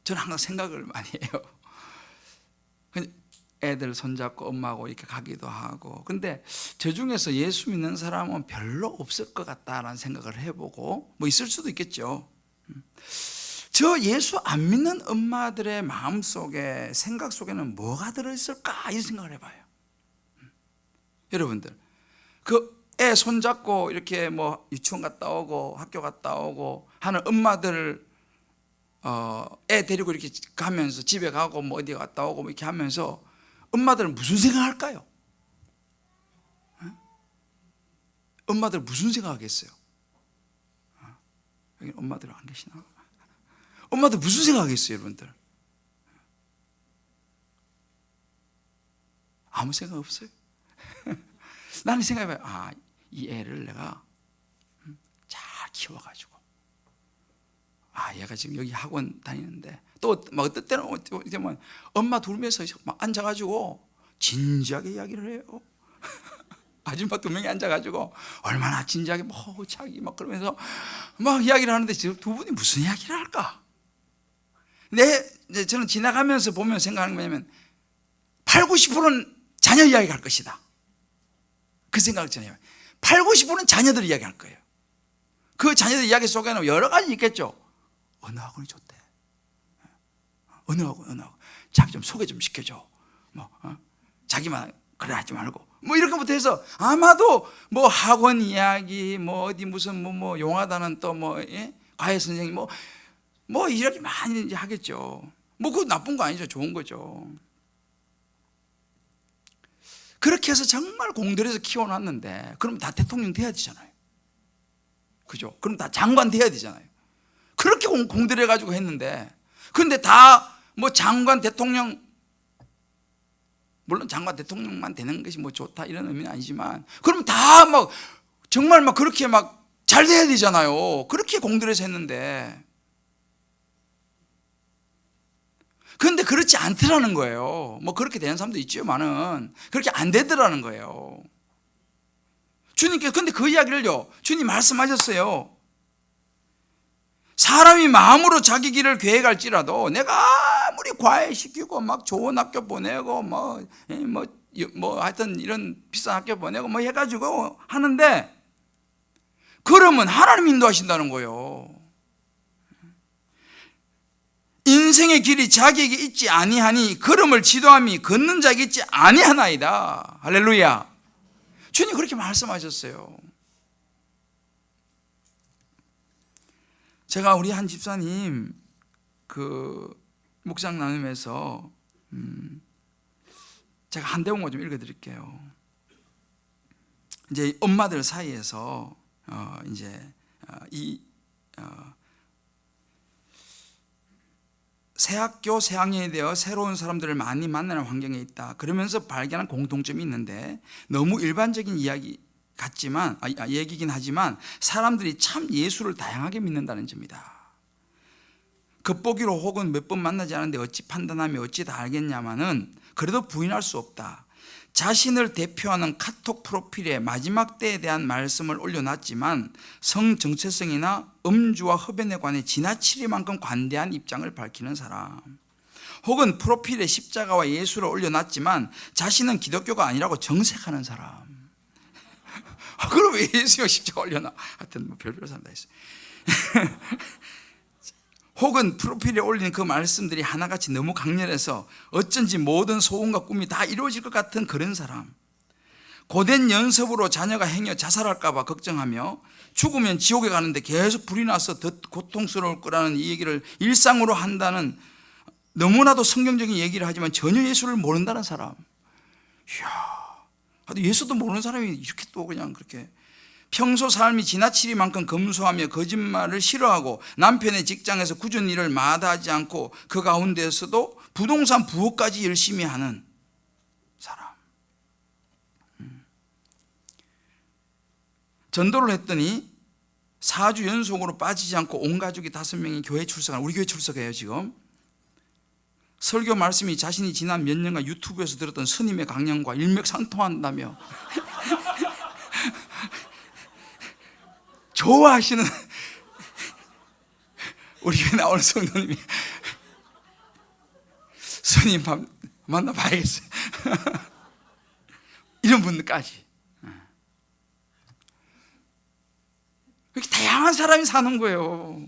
저는 항상 생각을 많이 해요. 애들 손잡고 엄마하고 이렇게 가기도 하고. 근데 저 중에서 예수 믿는 사람은 별로 없을 것 같다라는 생각을 해보고, 뭐 있을 수도 있겠죠. 저 예수 안 믿는 엄마들의 마음 속에, 생각 속에는 뭐가 들어있을까? 이 생각을 해봐요. 여러분들, 그 애 손잡고 이렇게 뭐 유치원 갔다 오고 학교 갔다 오고 하는 엄마들, 애 데리고 이렇게 가면서 집에 가고 뭐 어디 갔다 오고 뭐 이렇게 하면서 엄마들은 무슨 생각할까요? 엄마들 무슨 생각하겠어요? 여기 엄마들 안 계시나? 엄마들 무슨 생각하겠어요, 여러분들? 아무 생각 없어요. 나는 생각해봐요. 이 애를 내가 잘 키워가지고, 얘가 지금 여기 학원 다니는데, 또 막 어떨 때는 이제 뭐 엄마 둘면서 막 앉아가지고 진지하게 이야기를 해요. 아줌마 두 명이 앉아가지고 얼마나 진지하게 자기 막 그러면서 막 이야기를 하는데 지금 두 분이 무슨 이야기를 할까? 저는 지나가면서 보면 생각하는 게 뭐냐면 8, 90%는 자녀 이야기 할 것이다. 그 생각을 전해요. 8, 90%는 자녀들 이야기 할 거예요. 그 자녀들 이야기 속에는 여러 가지 있겠죠. 어느 학원이 좋대. 어느 학원. 자기 좀 소개 좀 시켜줘. 자기만 그래 하지 말고. 이렇게부터 해서 아마도 뭐 학원 이야기, 뭐 어디 무슨 뭐 용하다는 또 과외 선생님 뭐 이렇게 많이 이제 하겠죠. 그거 나쁜 거 아니죠. 좋은 거죠. 그렇게 해서 정말 공들여서 키워놨는데, 그럼 다 대통령 돼야 되잖아요. 그죠? 그럼 다 장관 돼야 되잖아요. 그렇게 공들여가지고 했는데, 그런데 다 뭐 장관, 대통령, 물론 장관, 대통령만 되는 것이 뭐 좋다 이런 의미는 아니지만, 그럼 다 막 정말 막 그렇게 막 잘 돼야 되잖아요. 그렇게 공들여서 했는데. 그런데 그렇지 않더라는 거예요. 그렇게 되는 사람도 있지만은 그렇게 안 되더라는 거예요. 주님께서 근데 그 이야기를요, 주님 말씀하셨어요. 사람이 마음으로 자기 길을 계획할지라도 내가 아무리 과외시키고 막 좋은 학교 보내고 하여튼 이런 비싼 학교 보내고 해가지고 하는데, 그러면 하나님 인도하신다는 거예요. 인생의 길이 자기에게 있지 아니하니 걸음을 지도함이 걷는 자에게 있지 아니하나이다. 할렐루야. 주님 그렇게 말씀하셨어요. 제가 우리 한 집사님 그 묵상 나눔에서 제가 한 대목만 좀 읽어드릴게요. 이제 엄마들 사이에서 새 학교, 새 학년이 되어 새로운 사람들을 많이 만나는 환경에 있다. 그러면서 발견한 공통점이 있는데, 너무 일반적인 이야기 같지만 얘기긴 하지만 사람들이 참 예수를 다양하게 믿는다는 점이다. 겉보기로 혹은 몇 번 만나지 않았는데 어찌 판단하며 어찌 다 알겠냐마는 그래도 부인할 수 없다. 자신을 대표하는 카톡 프로필에 마지막 때에 대한 말씀을 올려놨지만 성 정체성이나 음주와 흡연에 관해 지나치리만큼 관대한 입장을 밝히는 사람, 혹은 프로필에 십자가와 예수를 올려놨지만 자신은 기독교가 아니라고 정색하는 사람. 그럼 왜 예수가 십자가 올려놔? 하여튼 별별 사람 다 있어요. 혹은 프로필에 올린 그 말씀들이 하나같이 너무 강렬해서 어쩐지 모든 소원과 꿈이 다 이루어질 것 같은 그런 사람, 고된 연습으로 자녀가 행여 자살할까 봐 걱정하며 죽으면 지옥에 가는데 계속 불이 나서 더 고통스러울 거라는 이 얘기를 일상으로 한다는, 너무나도 성경적인 얘기를 하지만 전혀 예수를 모른다는 사람. 이야, 예수도 모르는 사람이 이렇게 또 그냥 그렇게 평소 삶이 지나치리만큼 검소하며 거짓말을 싫어하고 남편의 직장에서 굳은 일을 마다하지 않고 그 가운데서도 부동산 부업까지 열심히 하는 사람. 전도를 했더니 4주 연속으로 빠지지 않고 온 가족이 5명이 교회 출석하는, 우리 교회 출석해요 지금. 설교 말씀이 자신이 지난 몇 년간 유튜브에서 들었던 스님의 강령과 일맥상통한다며 좋아하시는 우리 교회 나오는 성도님이 스님 만나봐야겠어요. 이런 분들까지. 이렇게 다양한 사람이 사는 거예요.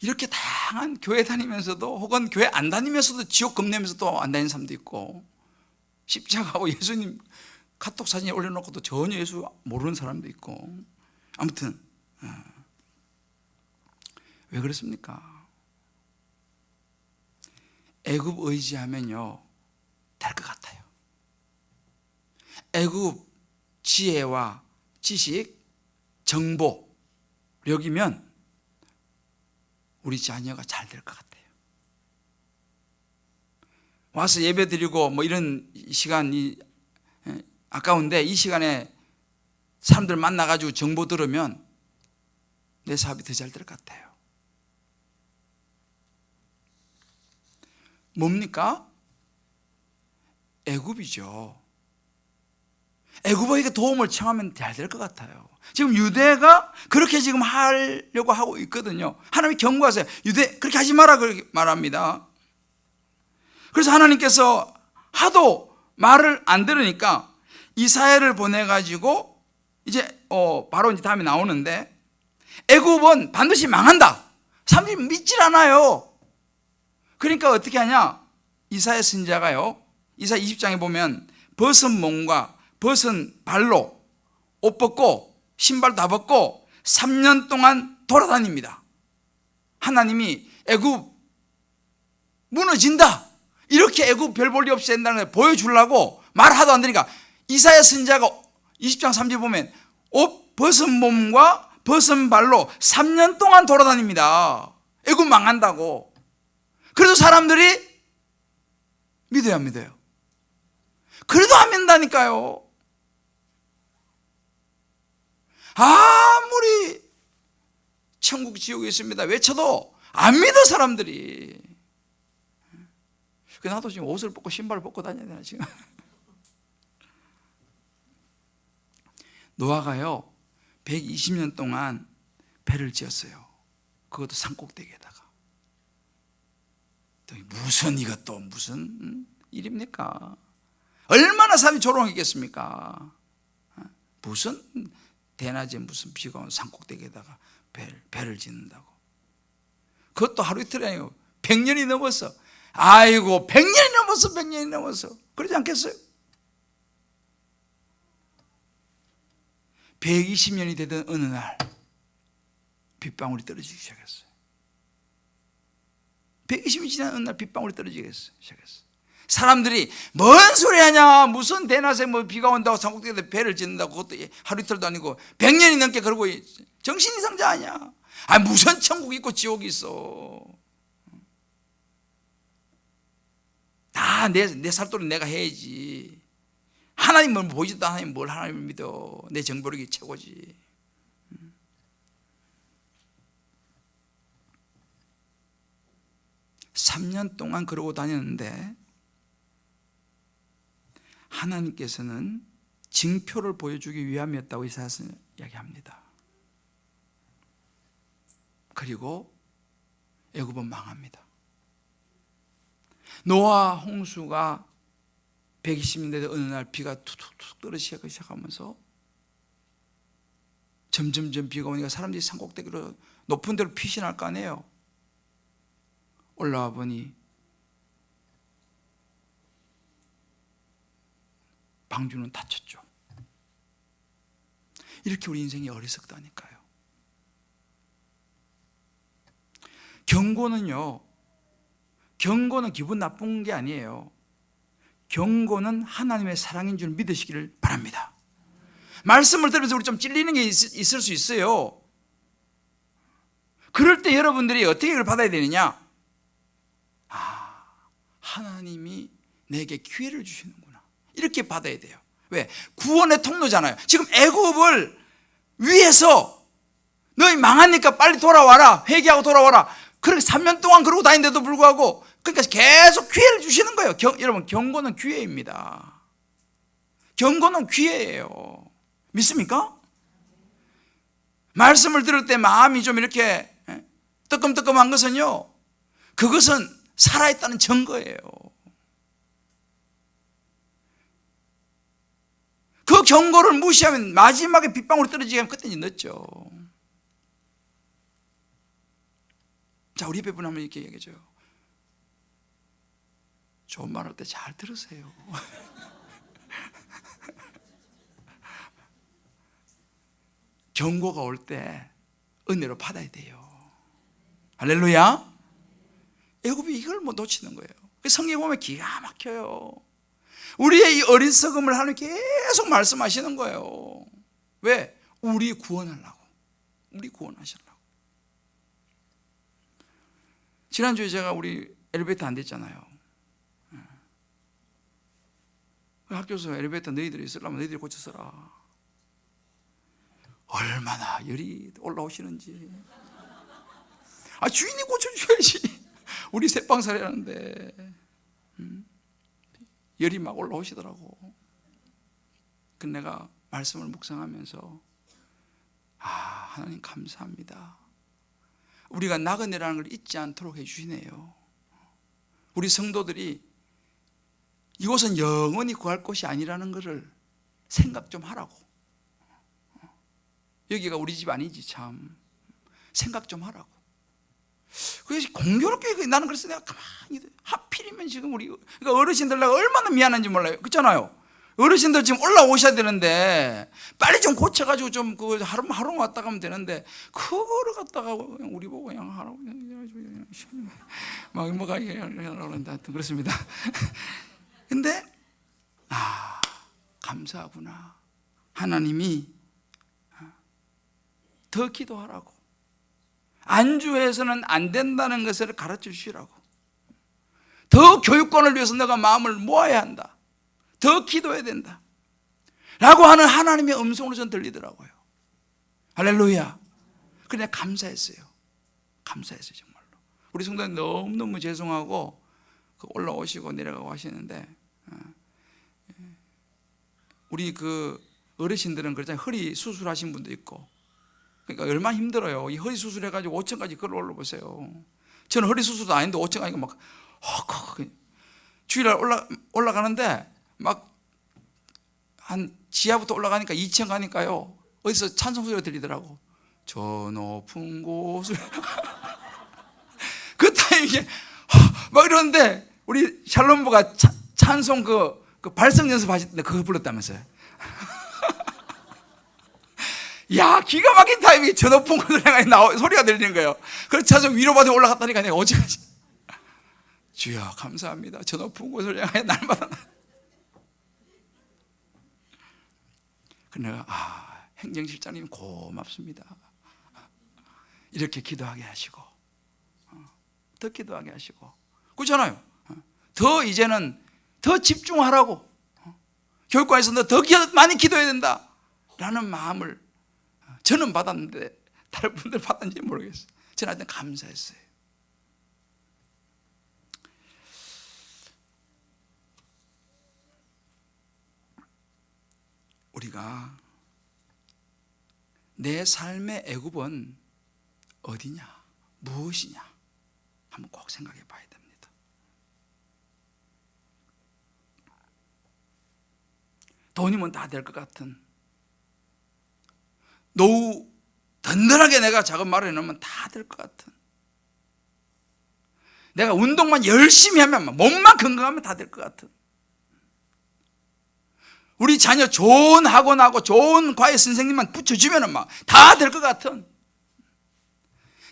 이렇게 다양한 교회 다니면서도 혹은 교회 안 다니면서도 지옥 겁내면서도 안 다니는 사람도 있고, 십자가하고 예수님 카톡 사진에 올려놓고도 전혀 예수 모르는 사람도 있고, 아무튼 왜 그렇습니까? 애굽 의지하면요 될 것 같아요. 애굽 지혜와 지식, 정보력이면 우리 자녀가 잘 될 것 같아요. 와서 예배 드리고 뭐 이런 시간이 아까운데, 이 시간에 사람들 만나가지고 정보 들으면 내 사업이 더 잘 될 것 같아요. 뭡니까? 애굽이죠. 애굽에게 도움을 청하면 잘 될 것 같아요. 지금 유대가 그렇게 지금 하려고 하고 있거든요. 하나님이 경고하세요. 유대 그렇게 하지 마라, 그렇게 말합니다. 그래서 하나님께서 하도 말을 안 들으니까 이사야를 보내가지고 이제 바로 이제 다음에 나오는데, 애굽은 반드시 망한다. 사람들이 믿질 않아요. 그러니까 어떻게 하냐? 이사야 선지자가요, 이사야 20장에 보면 벗은 몸과 벗은 발로 옷 벗고 신발 다 벗고 3년 동안 돌아다닙니다. 하나님이 애굽 무너진다, 이렇게 애굽 별 볼 일 없이 된다는 걸 보여주려고 말하도 안 되니까, 이사야 선지자가 20장 3절 보면 옷 벗은 몸과 벗은 발로 3년 동안 돌아다닙니다. 애굽 망한다고. 그래도 사람들이 믿어요, 안 믿어요? 그래도 안 믿는다니까요. 아무리 천국 지옥이 있습니다 외쳐도 안 믿어, 사람들이. 나도 지금 옷을 벗고 신발을 벗고 다녀야 되나 지금. 노아가요 120년 동안 배를 지었어요. 그것도 산꼭대기에다가. 또 무슨 이것도 무슨 일입니까? 얼마나 사람이 조롱했겠습니까? 무슨 대낮에 무슨 비가 온 산꼭대기에다가 배를 짓는다고. 그것도 하루 이틀이 아니고 100년이 넘었어. 아이고, 100년이 넘었어. 그러지 않겠어요? 120년이 되던 어느 날 빗방울이 떨어지기 시작했어요. 120년이 지난 어느 날 빗방울이 떨어지기 시작했어요. 사람들이 뭔 소리 하냐, 무슨 대낮에 뭐 비가 온다고 산꼭대기에 배를 짓는다고, 그것도 하루 이틀도 아니고 100년이 넘게 그러고 정신 이상자 아니야. 아, 무슨 천국이 있고 지옥이 있어. 다 내 살도록 내가 해야지. 하나님은 보이지도 않아요. 뭘 하나님을 믿어. 내 정보력이 최고지. (3년) 동안 그러고 다녔는데, 하나님께서는 징표를 보여주기 위함이었다고 이사야서는 이야기합니다. 그리고 애굽은 망합니다. 노아 홍수가 120년 되던 어느 날 비가 툭툭툭 떨어지기 시작하면서 점점점 비가 오니까 사람들이 산꼭대기로 높은 데로 피신할 거 아니에요. 올라와 보니 방주는 닫혔죠. 이렇게 우리 인생이 어리석다니까요. 경고는 기분 나쁜 게 아니에요. 경고는 하나님의 사랑인 줄 믿으시기를 바랍니다. 말씀을 들으면서 우리 좀 찔리는 게 있을 수 있어요. 그럴 때 여러분들이 어떻게 이걸 받아야 되느냐? 하나님이 내게 기회를 주시는구나, 이렇게 받아야 돼요. 왜? 구원의 통로잖아요. 지금 애굽을 위해서 너희 망하니까 빨리 돌아와라, 회개하고 돌아와라, 그렇게 3년 동안 그러고 다니는데도 불구하고, 그러니까 계속 기회를 주시는 거예요. 여러분, 경고는 기회입니다. 경고는 기회예요. 믿습니까? 말씀을 들을 때 마음이 좀 이렇게 뜨끔뜨끔한 것은요, 그것은 살아있다는 증거예요. 그 경고를 무시하면 마지막에 빗방울이 떨어지게 하면 그때 이제 늦죠. 자, 우리 배분 한번 이렇게 얘기해줘요. 좋은 말 할 때 잘 들으세요. 경고가 올 때 은혜로 받아야 돼요. 할렐루야. 애굽이 이걸 못 놓치는 거예요. 성경에 보면 기가 막혀요. 우리의 이 어리석음을 하나님 계속 말씀하시는 거예요. 왜? 우리 구원하려고. 우리 구원하시려고. 지난주에 제가 우리 엘리베이터 안 됐잖아요. 학교에서 엘리베이터 너희들이 쓰려면 너희들이 고쳐 써라. 얼마나 열이 올라오시는지. 주인이 고쳐줘야지. 우리 새빵살이라는데 열이 막 올라오시더라고. 그 내가 말씀을 묵상하면서 하나님 감사합니다. 우리가 나그네라는 걸 잊지 않도록 해주시네요. 우리 성도들이 이곳은 영원히 구할 곳이 아니라는 것을 생각 좀 하라고. 여기가 우리 집 아니지 참. 생각 좀 하라고. 그래서 공교롭게 나는 그래서 내가 가만히 하필이면 지금 우리 그러니까 어르신들 내가 얼마나 미안한지 몰라요. 그렇잖아요. 어르신들 지금 올라오셔야 되는데 빨리 좀 고쳐가지고 좀 그 하루 왔다 가면 되는데 그거를 갖다가 그냥 우리 보고 그냥 하라고 막 뭐가 하라고 그렇습니다. 근데 감사하구나. 하나님이 더 기도하라고. 안주해서는 안 된다는 것을 가르쳐 주시라고. 더 교육권을 위해서 내가 마음을 모아야 한다. 더 기도해야 된다. 라고 하는 하나님의 음성으로 전 들리더라고요. 할렐루야. 그냥 감사했어요. 감사했어요, 정말로. 우리 성도님 너무너무 죄송하고 올라오시고 내려가고 하시는데 우리 그 어르신들은 그렇잖아요. 허리 수술하신 분도 있고. 그러니까 얼마나 힘들어요. 이 허리 수술해가지고 5층까지 걸어 올라보세요. 저는 허리 수술도 아닌데 5층 가니까 막 주일날 올라가는데 막 한 지하부터 올라가니까 2층 가니까요. 어디서 찬송 소리가 들리더라고. 저 높은 곳을 그 타이밍에 막 이러는데 우리 샬롬부가 찬송 그 발성 연습하실 때 그거 불렀다면서요. 야, 기가 막힌 타이밍에 저 높은 곳을 향해 소리가 들리는 거예요. 그래서 찬송 위로받아 올라갔다니까 내가 어제까지 주여 감사합니다. 저 높은 곳을 향해 날마다. 내가 행정실장님 고맙습니다. 이렇게 기도하게 하시고 더 기도하게 하시고 그렇잖아요. 더 이제는 더 집중하라고. 교육관에서 더 많이 기도해야 된다 라는 마음을 저는 받았는데 다른 분들 받았는지 모르겠어요. 저는 하여튼 감사했어요. 우리가 내 삶의 애굽은 어디냐, 무엇이냐 한번 꼭 생각해 봐야 됩니다. 돈이면 다 될 것 같은, 노후 든든하게 내가 작은 마련해 놓으면 다 될 것 같은, 내가 운동만 열심히 하면 몸만 건강하면 다 될 것 같은, 우리 자녀 좋은 학원하고 좋은 과외 선생님만 붙여주면 막 다 될 것 같은,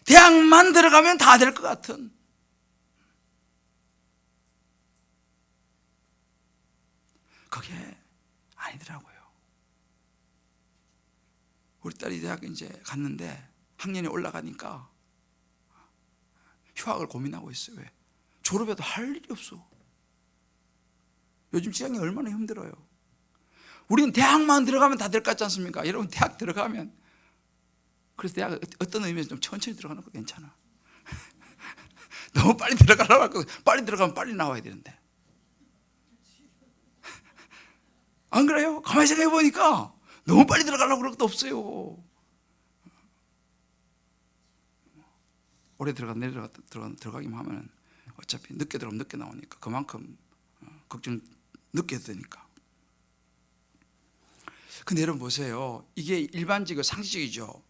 대학만 들어가면 다 될 것 같은, 그게 아니더라고요. 우리 딸이 대학 이제 갔는데 학년이 올라가니까 휴학을 고민하고 있어요. 왜? 졸업해도 할 일이 없어. 요즘 시장이 얼마나 힘들어요. 우리는 대학만 들어가면 다 될 것 같지 않습니까? 여러분 대학 들어가면, 그래서 대학 어떤 의미에서 좀 천천히 들어가는 거 괜찮아. 너무 빨리 들어가려고 하고 빨리 들어가면 빨리 나와야 되는데 안 그래요? 가만히 생각해 보니까 너무 빨리 들어가려고 그럴 것도 없어요. 오래 들어가기만 하면 어차피 늦게 들어가면 늦게 나오니까 그만큼 걱정 늦게 되니까. 근데 여러분 보세요. 이게 일반적이고 상식적이죠.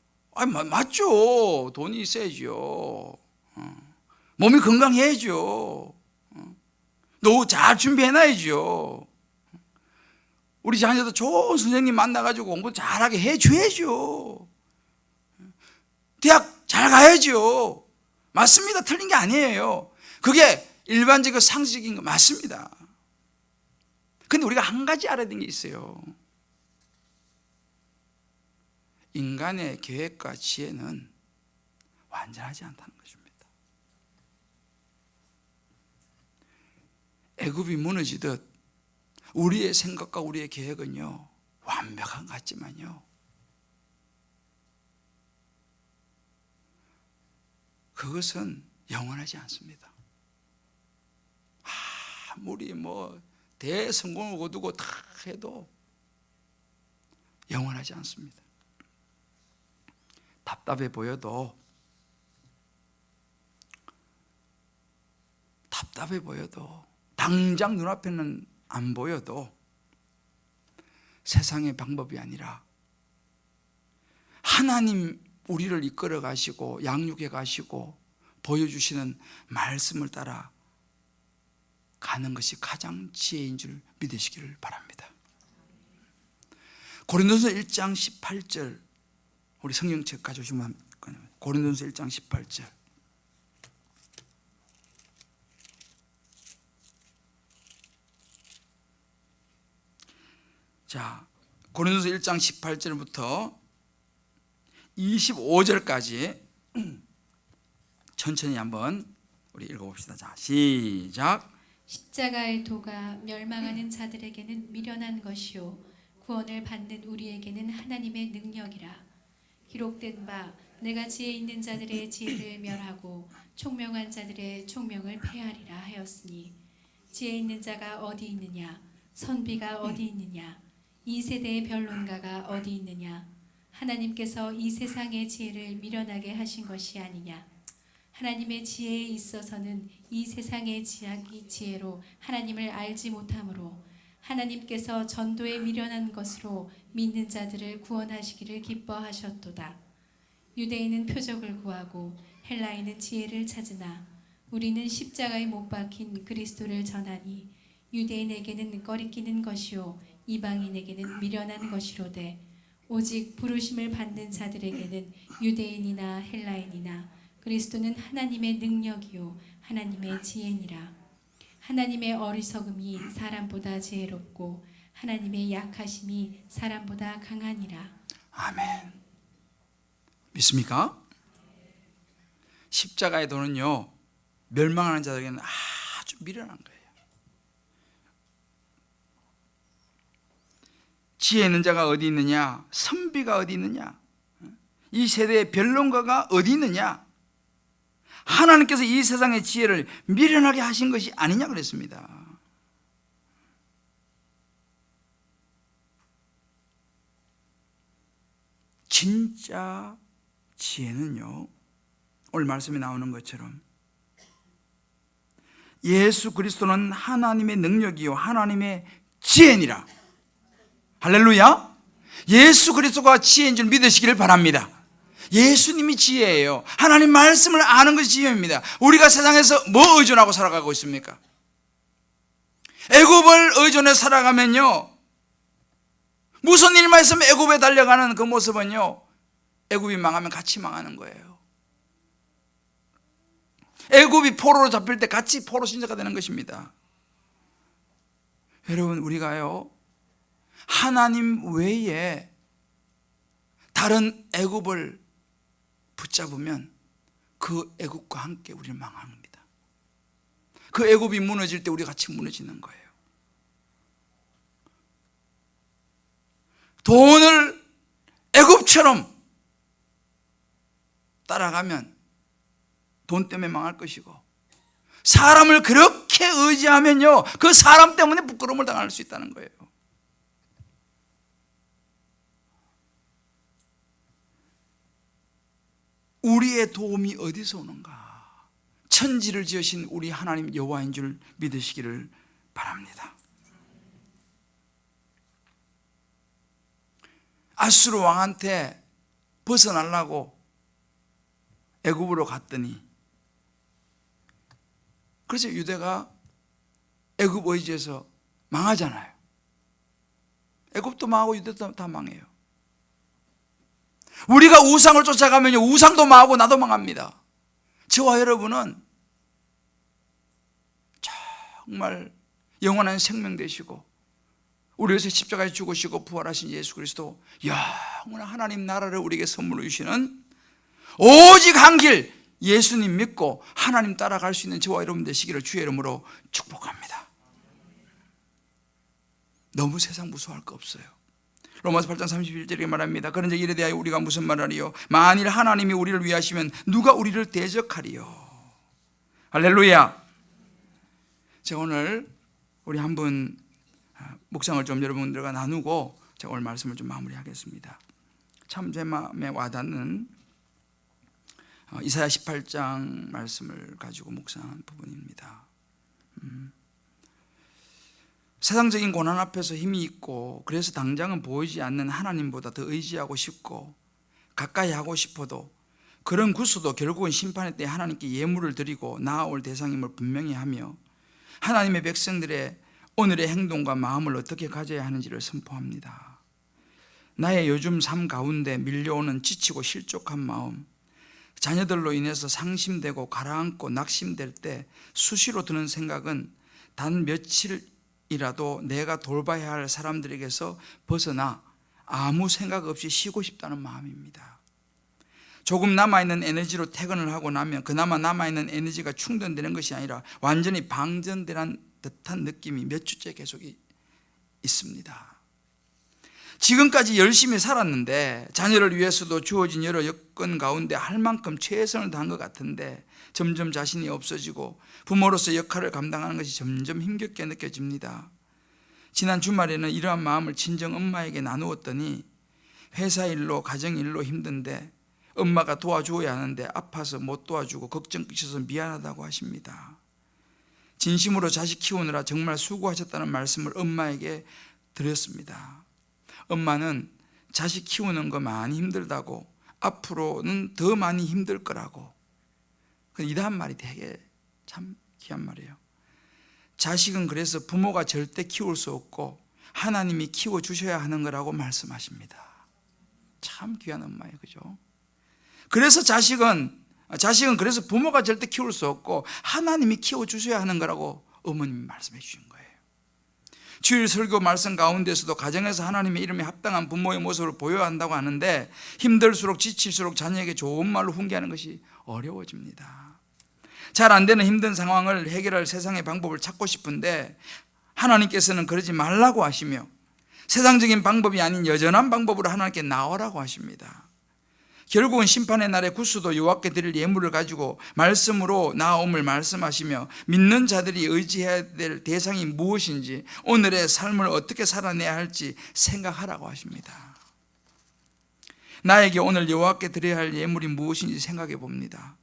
맞죠. 돈이 있어야죠. 몸이 건강해야죠. 노후 잘 준비해놔야죠. 우리 자녀도 좋은 선생님 만나가지고 공부 잘하게 해줘야죠. 대학 잘 가야죠. 맞습니다. 틀린 게 아니에요. 그게 일반적인 상식인 거 맞습니다. 근데 우리가 한 가지 알아야 되는 게 있어요. 인간의 계획과 지혜는 완전하지 않다는 것입니다. 애굽이 무너지듯 우리의 생각과 우리의 계획은요, 완벽한 것 같지만요, 그것은 영원하지 않습니다. 아무리 대성공을 거두고 다 해도 영원하지 않습니다. 답답해 보여도 당장 눈앞에는 안 보여도 세상의 방법이 아니라 하나님 우리를 이끌어 가시고 양육해 가시고 보여주시는 말씀을 따라 가는 것이 가장 지혜인 줄 믿으시기를 바랍니다. 고린도서 1장 18절, 우리 성경책 가져오시면, 고린도서 1장 18절. 자, 고린도서 1장 18절부터 25절까지 천천히 한번 우리 읽어봅시다. 자, 시작. 십자가의 도가 멸망하는 자들에게는 미련한 것이요 구원을 받는 우리에게는 하나님의 능력이라. 기록된 바 내가 지혜 있는 자들의 지혜를 멸하고 총명한 자들의 총명을 폐하리라 하였으니, 지혜 있는 자가 어디 있느냐, 선비가 어디 있느냐, 이 세대의 변론가가 어디 있느냐. 하나님께서 이 세상의 지혜를 미련하게 하신 것이 아니냐. 하나님의 지혜에 있어서는 이 세상의 지혜로 하나님을 알지 못하므로 하나님께서 전도에 미련한 것으로 믿는 자들을 구원하시기를 기뻐하셨도다. 유대인은 표적을 구하고 헬라인은 지혜를 찾으나 우리는 십자가에 못 박힌 그리스도를 전하니 유대인에게는 꺼리끼는 것이요 이방인에게는 미련한 것이로되 오직 부르심을 받는 자들에게는 유대인이나 헬라인이나 그리스도는 하나님의 능력이요 하나님의 지혜니라. 하나님의 어리석음이 사람보다 지혜롭고 하나님의 약하심이 사람보다 강하니라. 아멘. 믿습니까? 십자가의 도는요, 멸망하는 자들에게는 아주 미련한 거예요. 지혜 있는 자가 어디 있느냐, 선비가 어디 있느냐, 이 세대의 변론가가 어디 있느냐. 하나님께서 이 세상의 지혜를 미련하게 하신 것이 아니냐 그랬습니다. 진짜 지혜는요, 오늘 말씀에 나오는 것처럼 예수 그리스도는 하나님의 능력이요 하나님의 지혜니라. 할렐루야. 예수 그리스도가 지혜인 줄 믿으시기를 바랍니다. 예수님이 지혜예요. 하나님 말씀을 아는 것이 지혜입니다. 우리가 세상에서 뭐 의존하고 살아가고 있습니까? 애굽을 의존해 살아가면요, 무슨 일만 있으면 애굽에 달려가는 그 모습은요, 애굽이 망하면 같이 망하는 거예요. 애굽이 포로로 잡힐 때 같이 포로 신자가 되는 것입니다. 여러분, 우리가요, 하나님 외에 다른 애굽을 붙잡으면 그 애굽과 함께 우리는 망합니다. 그 애굽이 무너질 때 우리 같이 무너지는 거예요. 돈을 애굽처럼 따라가면 돈 때문에 망할 것이고, 사람을 그렇게 의지하면요, 그 사람 때문에 부끄러움을 당할 수 있다는 거예요. 우리의 도움이 어디서 오는가? 천지를 지으신 우리 하나님 여호와인 줄 믿으시기를 바랍니다. 아수르 왕한테 벗어나려고 애굽으로 갔더니 그래서 유대가 애굽 의지에서 망하잖아요. 애굽도 망하고 유대도 다 망해요. 우리가 우상을 쫓아가면요, 우상도 망하고 나도 망합니다. 저와 여러분은 정말 영원한 생명 되시고 우리 위해서 십자가에 죽으시고 부활하신 예수 그리스도, 영원한 하나님 나라를 우리에게 선물로 주시는 오직 한 길, 예수님 믿고 하나님 따라갈 수 있는 저와 여러분 되시기를 주의 이름으로 축복합니다. 너무 세상 무서워할 거 없어요. 로마서 8장 31절에 말합니다. 그런즉 이에 대하여 우리가 무슨 말하리요? 만일 하나님이 우리를 위하시면 누가 우리를 대적하리요? 할렐루야. 제가 오늘 우리 한 분 묵상을 좀 여러분들과 나누고 제가 오늘 말씀을 좀 마무리하겠습니다. 참 제 마음에 와닿는 이사야 18장 말씀을 가지고 묵상한 부분입니다. 세상적인 고난 앞에서 힘이 있고 그래서 당장은 보이지 않는 하나님보다 더 의지하고 싶고 가까이 하고 싶어도 그런 구수도 결국은 심판의 때 하나님께 예물을 드리고 나아올 대상임을 분명히 하며 하나님의 백성들의 오늘의 행동과 마음을 어떻게 가져야 하는지를 선포합니다. 나의 요즘 삶 가운데 밀려오는 지치고 실족한 마음, 자녀들로 인해서 상심되고 가라앉고 낙심될 때 수시로 드는 생각은 단 며칠이라도 내가 돌봐야 할 사람들에게서 벗어나 아무 생각 없이 쉬고 싶다는 마음입니다. 조금 남아있는 에너지로 퇴근을 하고 나면 그나마 남아있는 에너지가 충전되는 것이 아니라 완전히 방전되는 듯한 느낌이 몇 주째 계속 있습니다. 지금까지 열심히 살았는데 자녀를 위해서도 주어진 여러 여건 가운데 할 만큼 최선을 다한 것 같은데 점점 자신이 없어지고 부모로서 역할을 감당하는 것이 점점 힘겹게 느껴집니다. 지난 주말에는 이러한 마음을 친정 엄마에게 나누었더니 회사 일로 가정 일로 힘든데 엄마가 도와줘야 하는데 아파서 못 도와주고 걱정 끼쳐서 미안하다고 하십니다. 진심으로 자식 키우느라 정말 수고하셨다는 말씀을 엄마에게 드렸습니다. 엄마는 자식 키우는 거 많이 힘들다고 앞으로는 더 많이 힘들 거라고 이러한 말이 되게 참 귀한 말이에요. 자식은 그래서 부모가 절대 키울 수 없고 하나님이 키워주셔야 하는 거라고 말씀하십니다. 참 귀한 엄마예요, 그죠? 그래서 자식은 그래서 부모가 절대 키울 수 없고 하나님이 키워주셔야 하는 거라고 어머님이 말씀해 주신 거예요. 주일 설교 말씀 가운데서도 가정에서 하나님의 이름에 합당한 부모의 모습을 보여야 한다고 하는데 힘들수록 지칠수록 자녀에게 좋은 말로 훈계하는 것이 어려워집니다. 잘 안 되는 힘든 상황을 해결할 세상의 방법을 찾고 싶은데 하나님께서는 그러지 말라고 하시며 세상적인 방법이 아닌 여전한 방법으로 하나님께 나오라고 하십니다. 결국은 심판의 날에 구수도 여호와께 드릴 예물을 가지고 말씀으로 나옴을 말씀하시며 믿는 자들이 의지해야 될 대상이 무엇인지 오늘의 삶을 어떻게 살아내야 할지 생각하라고 하십니다. 나에게 오늘 여호와께 드려야 할 예물이 무엇인지 생각해 봅니다.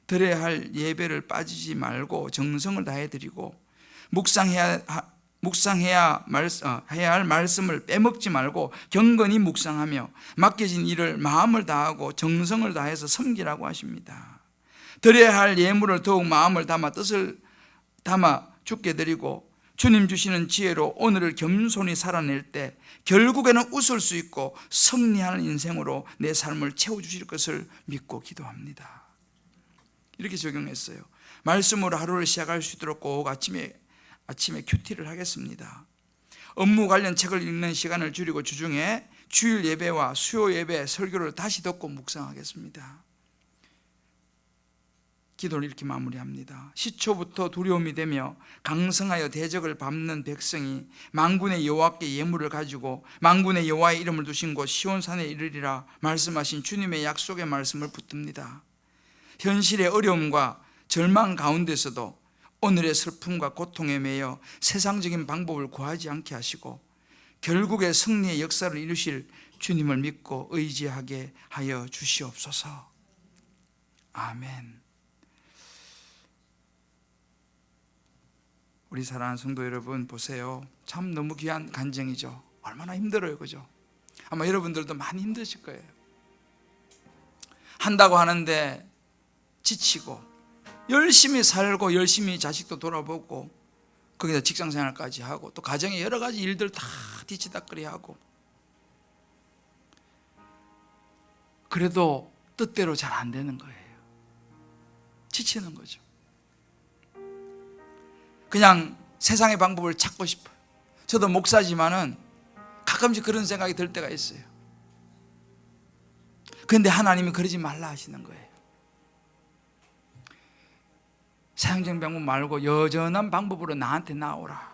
드려야 할 예배를 빠지지 말고 정성을 다해 드리고 묵상해야 할 말씀을 빼먹지 말고 경건히 묵상하며 맡겨진 일을 마음을 다하고 정성을 다해서 섬기라고 하십니다. 드려야 할 예물을 더욱 마음을 담아 뜻을 담아 주께 드리고 주님 주시는 지혜로 오늘을 겸손히 살아낼 때 결국에는 웃을 수 있고 승리하는 인생으로 내 삶을 채워주실 것을 믿고 기도합니다. 이렇게 적용했어요. 말씀으로 하루를 시작할 수 있도록 꼭 아침에 큐티를 하겠습니다. 업무 관련 책을 읽는 시간을 줄이고 주중에 주일 예배와 수요 예배 설교를 다시 듣고 묵상하겠습니다. 기도를 이렇게 마무리합니다. 시초부터 두려움이 되며 강성하여 대적을 밟는 백성이 만군의 여호와께 예물을 가지고 만군의 여호와의 이름을 두신 곳 시온산에 이르리라 말씀하신 주님의 약속의 말씀을 붙듭니다. 현실의 어려움과 절망 가운데서도 오늘의 슬픔과 고통에 매여 세상적인 방법을 구하지 않게 하시고 결국에 승리의 역사를 이루실 주님을 믿고 의지하게 하여 주시옵소서. 아멘. 우리 사랑하는 성도 여러분 보세요. 참 너무 귀한 간증이죠. 얼마나 힘들어요, 그죠? 아마 여러분들도 많이 힘드실 거예요. 한다고 하는데 지치고 열심히 살고 열심히 자식도 돌아보고 거기다 직장생활까지 하고 또 가정에 여러 가지 일들 다 뒤치다꺼리 하고 그래도 뜻대로 잘 안 되는 거예요. 지치는 거죠. 그냥 세상의 방법을 찾고 싶어요. 저도 목사지만은 가끔씩 그런 생각이 들 때가 있어요. 그런데 하나님이 그러지 말라 하시는 거예요. 사형적 방법 말고 여전한 방법으로 나한테 나오라.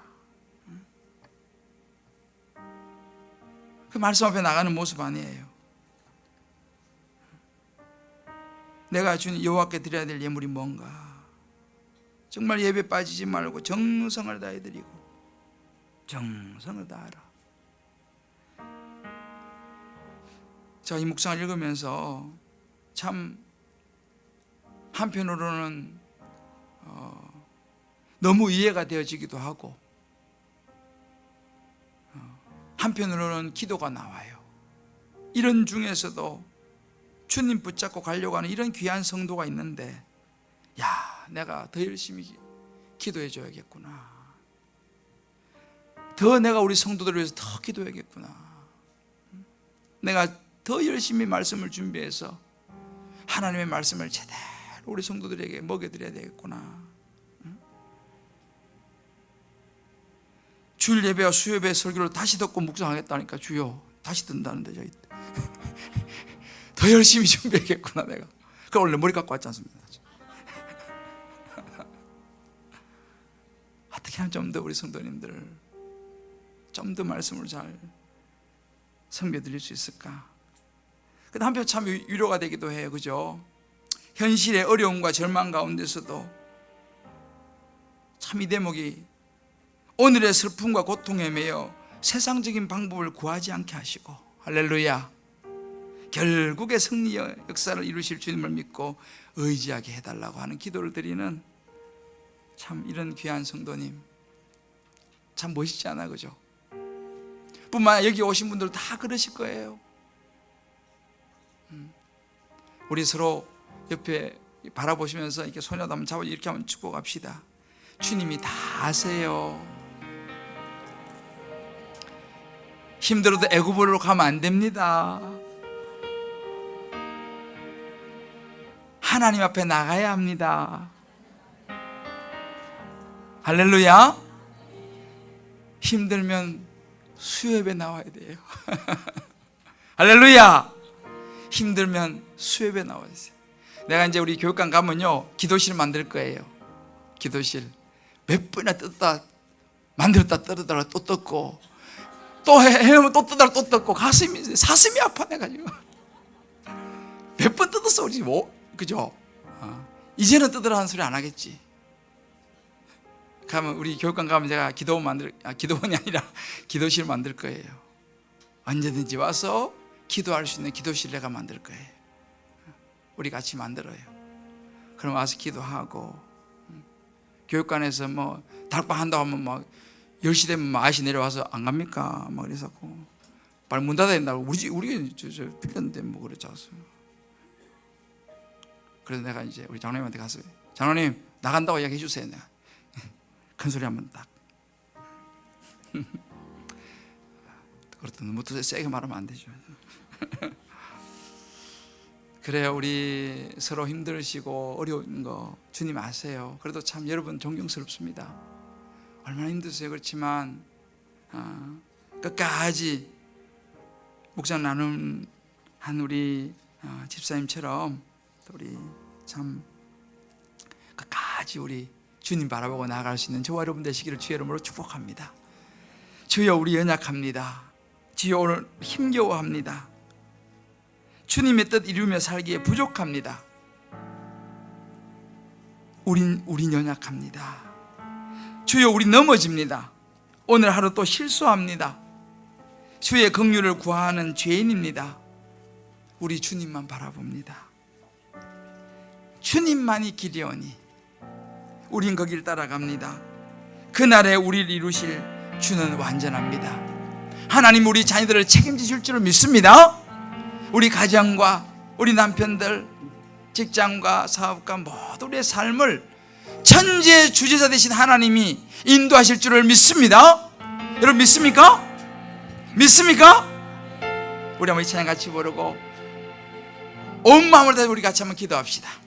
그 말씀 앞에 나가는 모습 아니에요. 내가 주님 여호와께 드려야 될 예물이 뭔가. 정말 예배 빠지지 말고 정성을 다해 드리고 정성을 다하라. 제가 이 묵상을 읽으면서 참 한편으로는 너무 이해가 되어지기도 하고 한편으로는 기도가 나와요. 이런 중에서도 주님 붙잡고 가려고 하는 이런 귀한 성도가 있는데 야, 내가 더 열심히 기도해 줘야겠구나. 더 내가 우리 성도들을 위해서 더 기도해야겠구나. 내가 더 열심히 말씀을 준비해서 하나님의 말씀을 제대로 우리 성도들에게 먹여드려야 되겠구나. 주일 예배와 수요예배 설교를 다시 듣고 묵상하겠다니까 주여 다시 듣는다는데 저희 더 열심히 준비해야겠구나 내가. 그 원래 머리 깎고 왔지 않습니까? 어떻게 하면 좀 더 우리 성도님들 좀 더 말씀을 잘 섬겨드릴 수 있을까? 근데 한편 참 위로가 되기도 해요. 그죠? 현실의 어려움과 절망 가운데서도 참 이 대목이 오늘의 슬픔과 고통에 매여 세상적인 방법을 구하지 않게 하시고 할렐루야 결국의 승리의 역사를 이루실 주님을 믿고 의지하게 해달라고 하는 기도를 드리는 참 이런 귀한 성도님 참 멋있지 않아 그죠? 뿐만 아니라 여기 오신 분들 다 그러실 거예요. 우리 서로 옆에 바라보시면서 이렇게 손이라도 한번 잡아 이렇게 한번 축복합시다. 주님이 다 아세요. 힘들어도 애굽으로 가면 안 됩니다. 하나님 앞에 나가야 합니다. 할렐루야. 힘들면 수요예배 나와야 돼요. 할렐루야. 힘들면 수요예배 나와야 돼요. 내가 이제 우리 교육관 가면요 기도실 만들 거예요. 기도실 몇 번이나 뜯다 만들었다 떨어다가 또 뜯고 또 해면 또 뜯다가 또 뜯고 사슴이 아파 내가지고 몇 번 뜯었어 우리 뭐 그죠? 이제는 뜯으라 하는 소리 안 하겠지. 가면 우리 교육관 가면 제가 기도원이 아니라 기도실 만들 거예요. 언제든지 와서 기도할 수 있는 기도실 내가 만들 거예요. 우리 같이 만들어요. 그럼 와서 기도하고 교육관에서 뭐 다락방 한다고 하면 막 10시 되면 막 아저씨 내려와서 안 갑니까? 막 그래서 빨리 문 닫아야 된다고 우리 저 빌렸는데 뭐 그랬지 않았어요. 그래서 내가 이제 우리 장로님한테 가서 장로님 나간다고 이야기해 주세요. 내가 큰 소리 한번 딱. 그렇다 너무 세게 말하면 안 되죠. 그래요. 우리 서로 힘드시고 어려운 거 주님 아세요. 그래도 참 여러분 존경스럽습니다. 얼마나 힘드세요. 그렇지만 끝까지 묵상 나눔 한 우리 집사님처럼 우리 참 끝까지 우리 주님 바라보고 나아갈 수 있는 저와 여러분 되시기를 주의 이름으로 축복합니다. 주여 우리 연약합니다. 주여 오늘 힘겨워합니다. 주님의 뜻 이루며 살기에 부족합니다. 우린 연약합니다. 주여 우리 넘어집니다. 오늘 하루 또 실수합니다. 주의 긍휼을 구하는 죄인입니다. 우리 주님만 바라봅니다. 주님만이 길이오니 우린 거길 따라갑니다. 그날에 우리를 이루실 주는 완전합니다. 하나님 우리 자녀들을 책임지실 줄을 믿습니다. 우리 가정과 우리 남편들 직장과 사업과 모든 우리의 삶을 천지의 주재자 되신 하나님이 인도하실 줄을 믿습니다. 여러분 믿습니까? 믿습니까? 우리 한번 이 찬양 같이 부르고 온 마음을 다해 우리 같이 한번 기도합시다.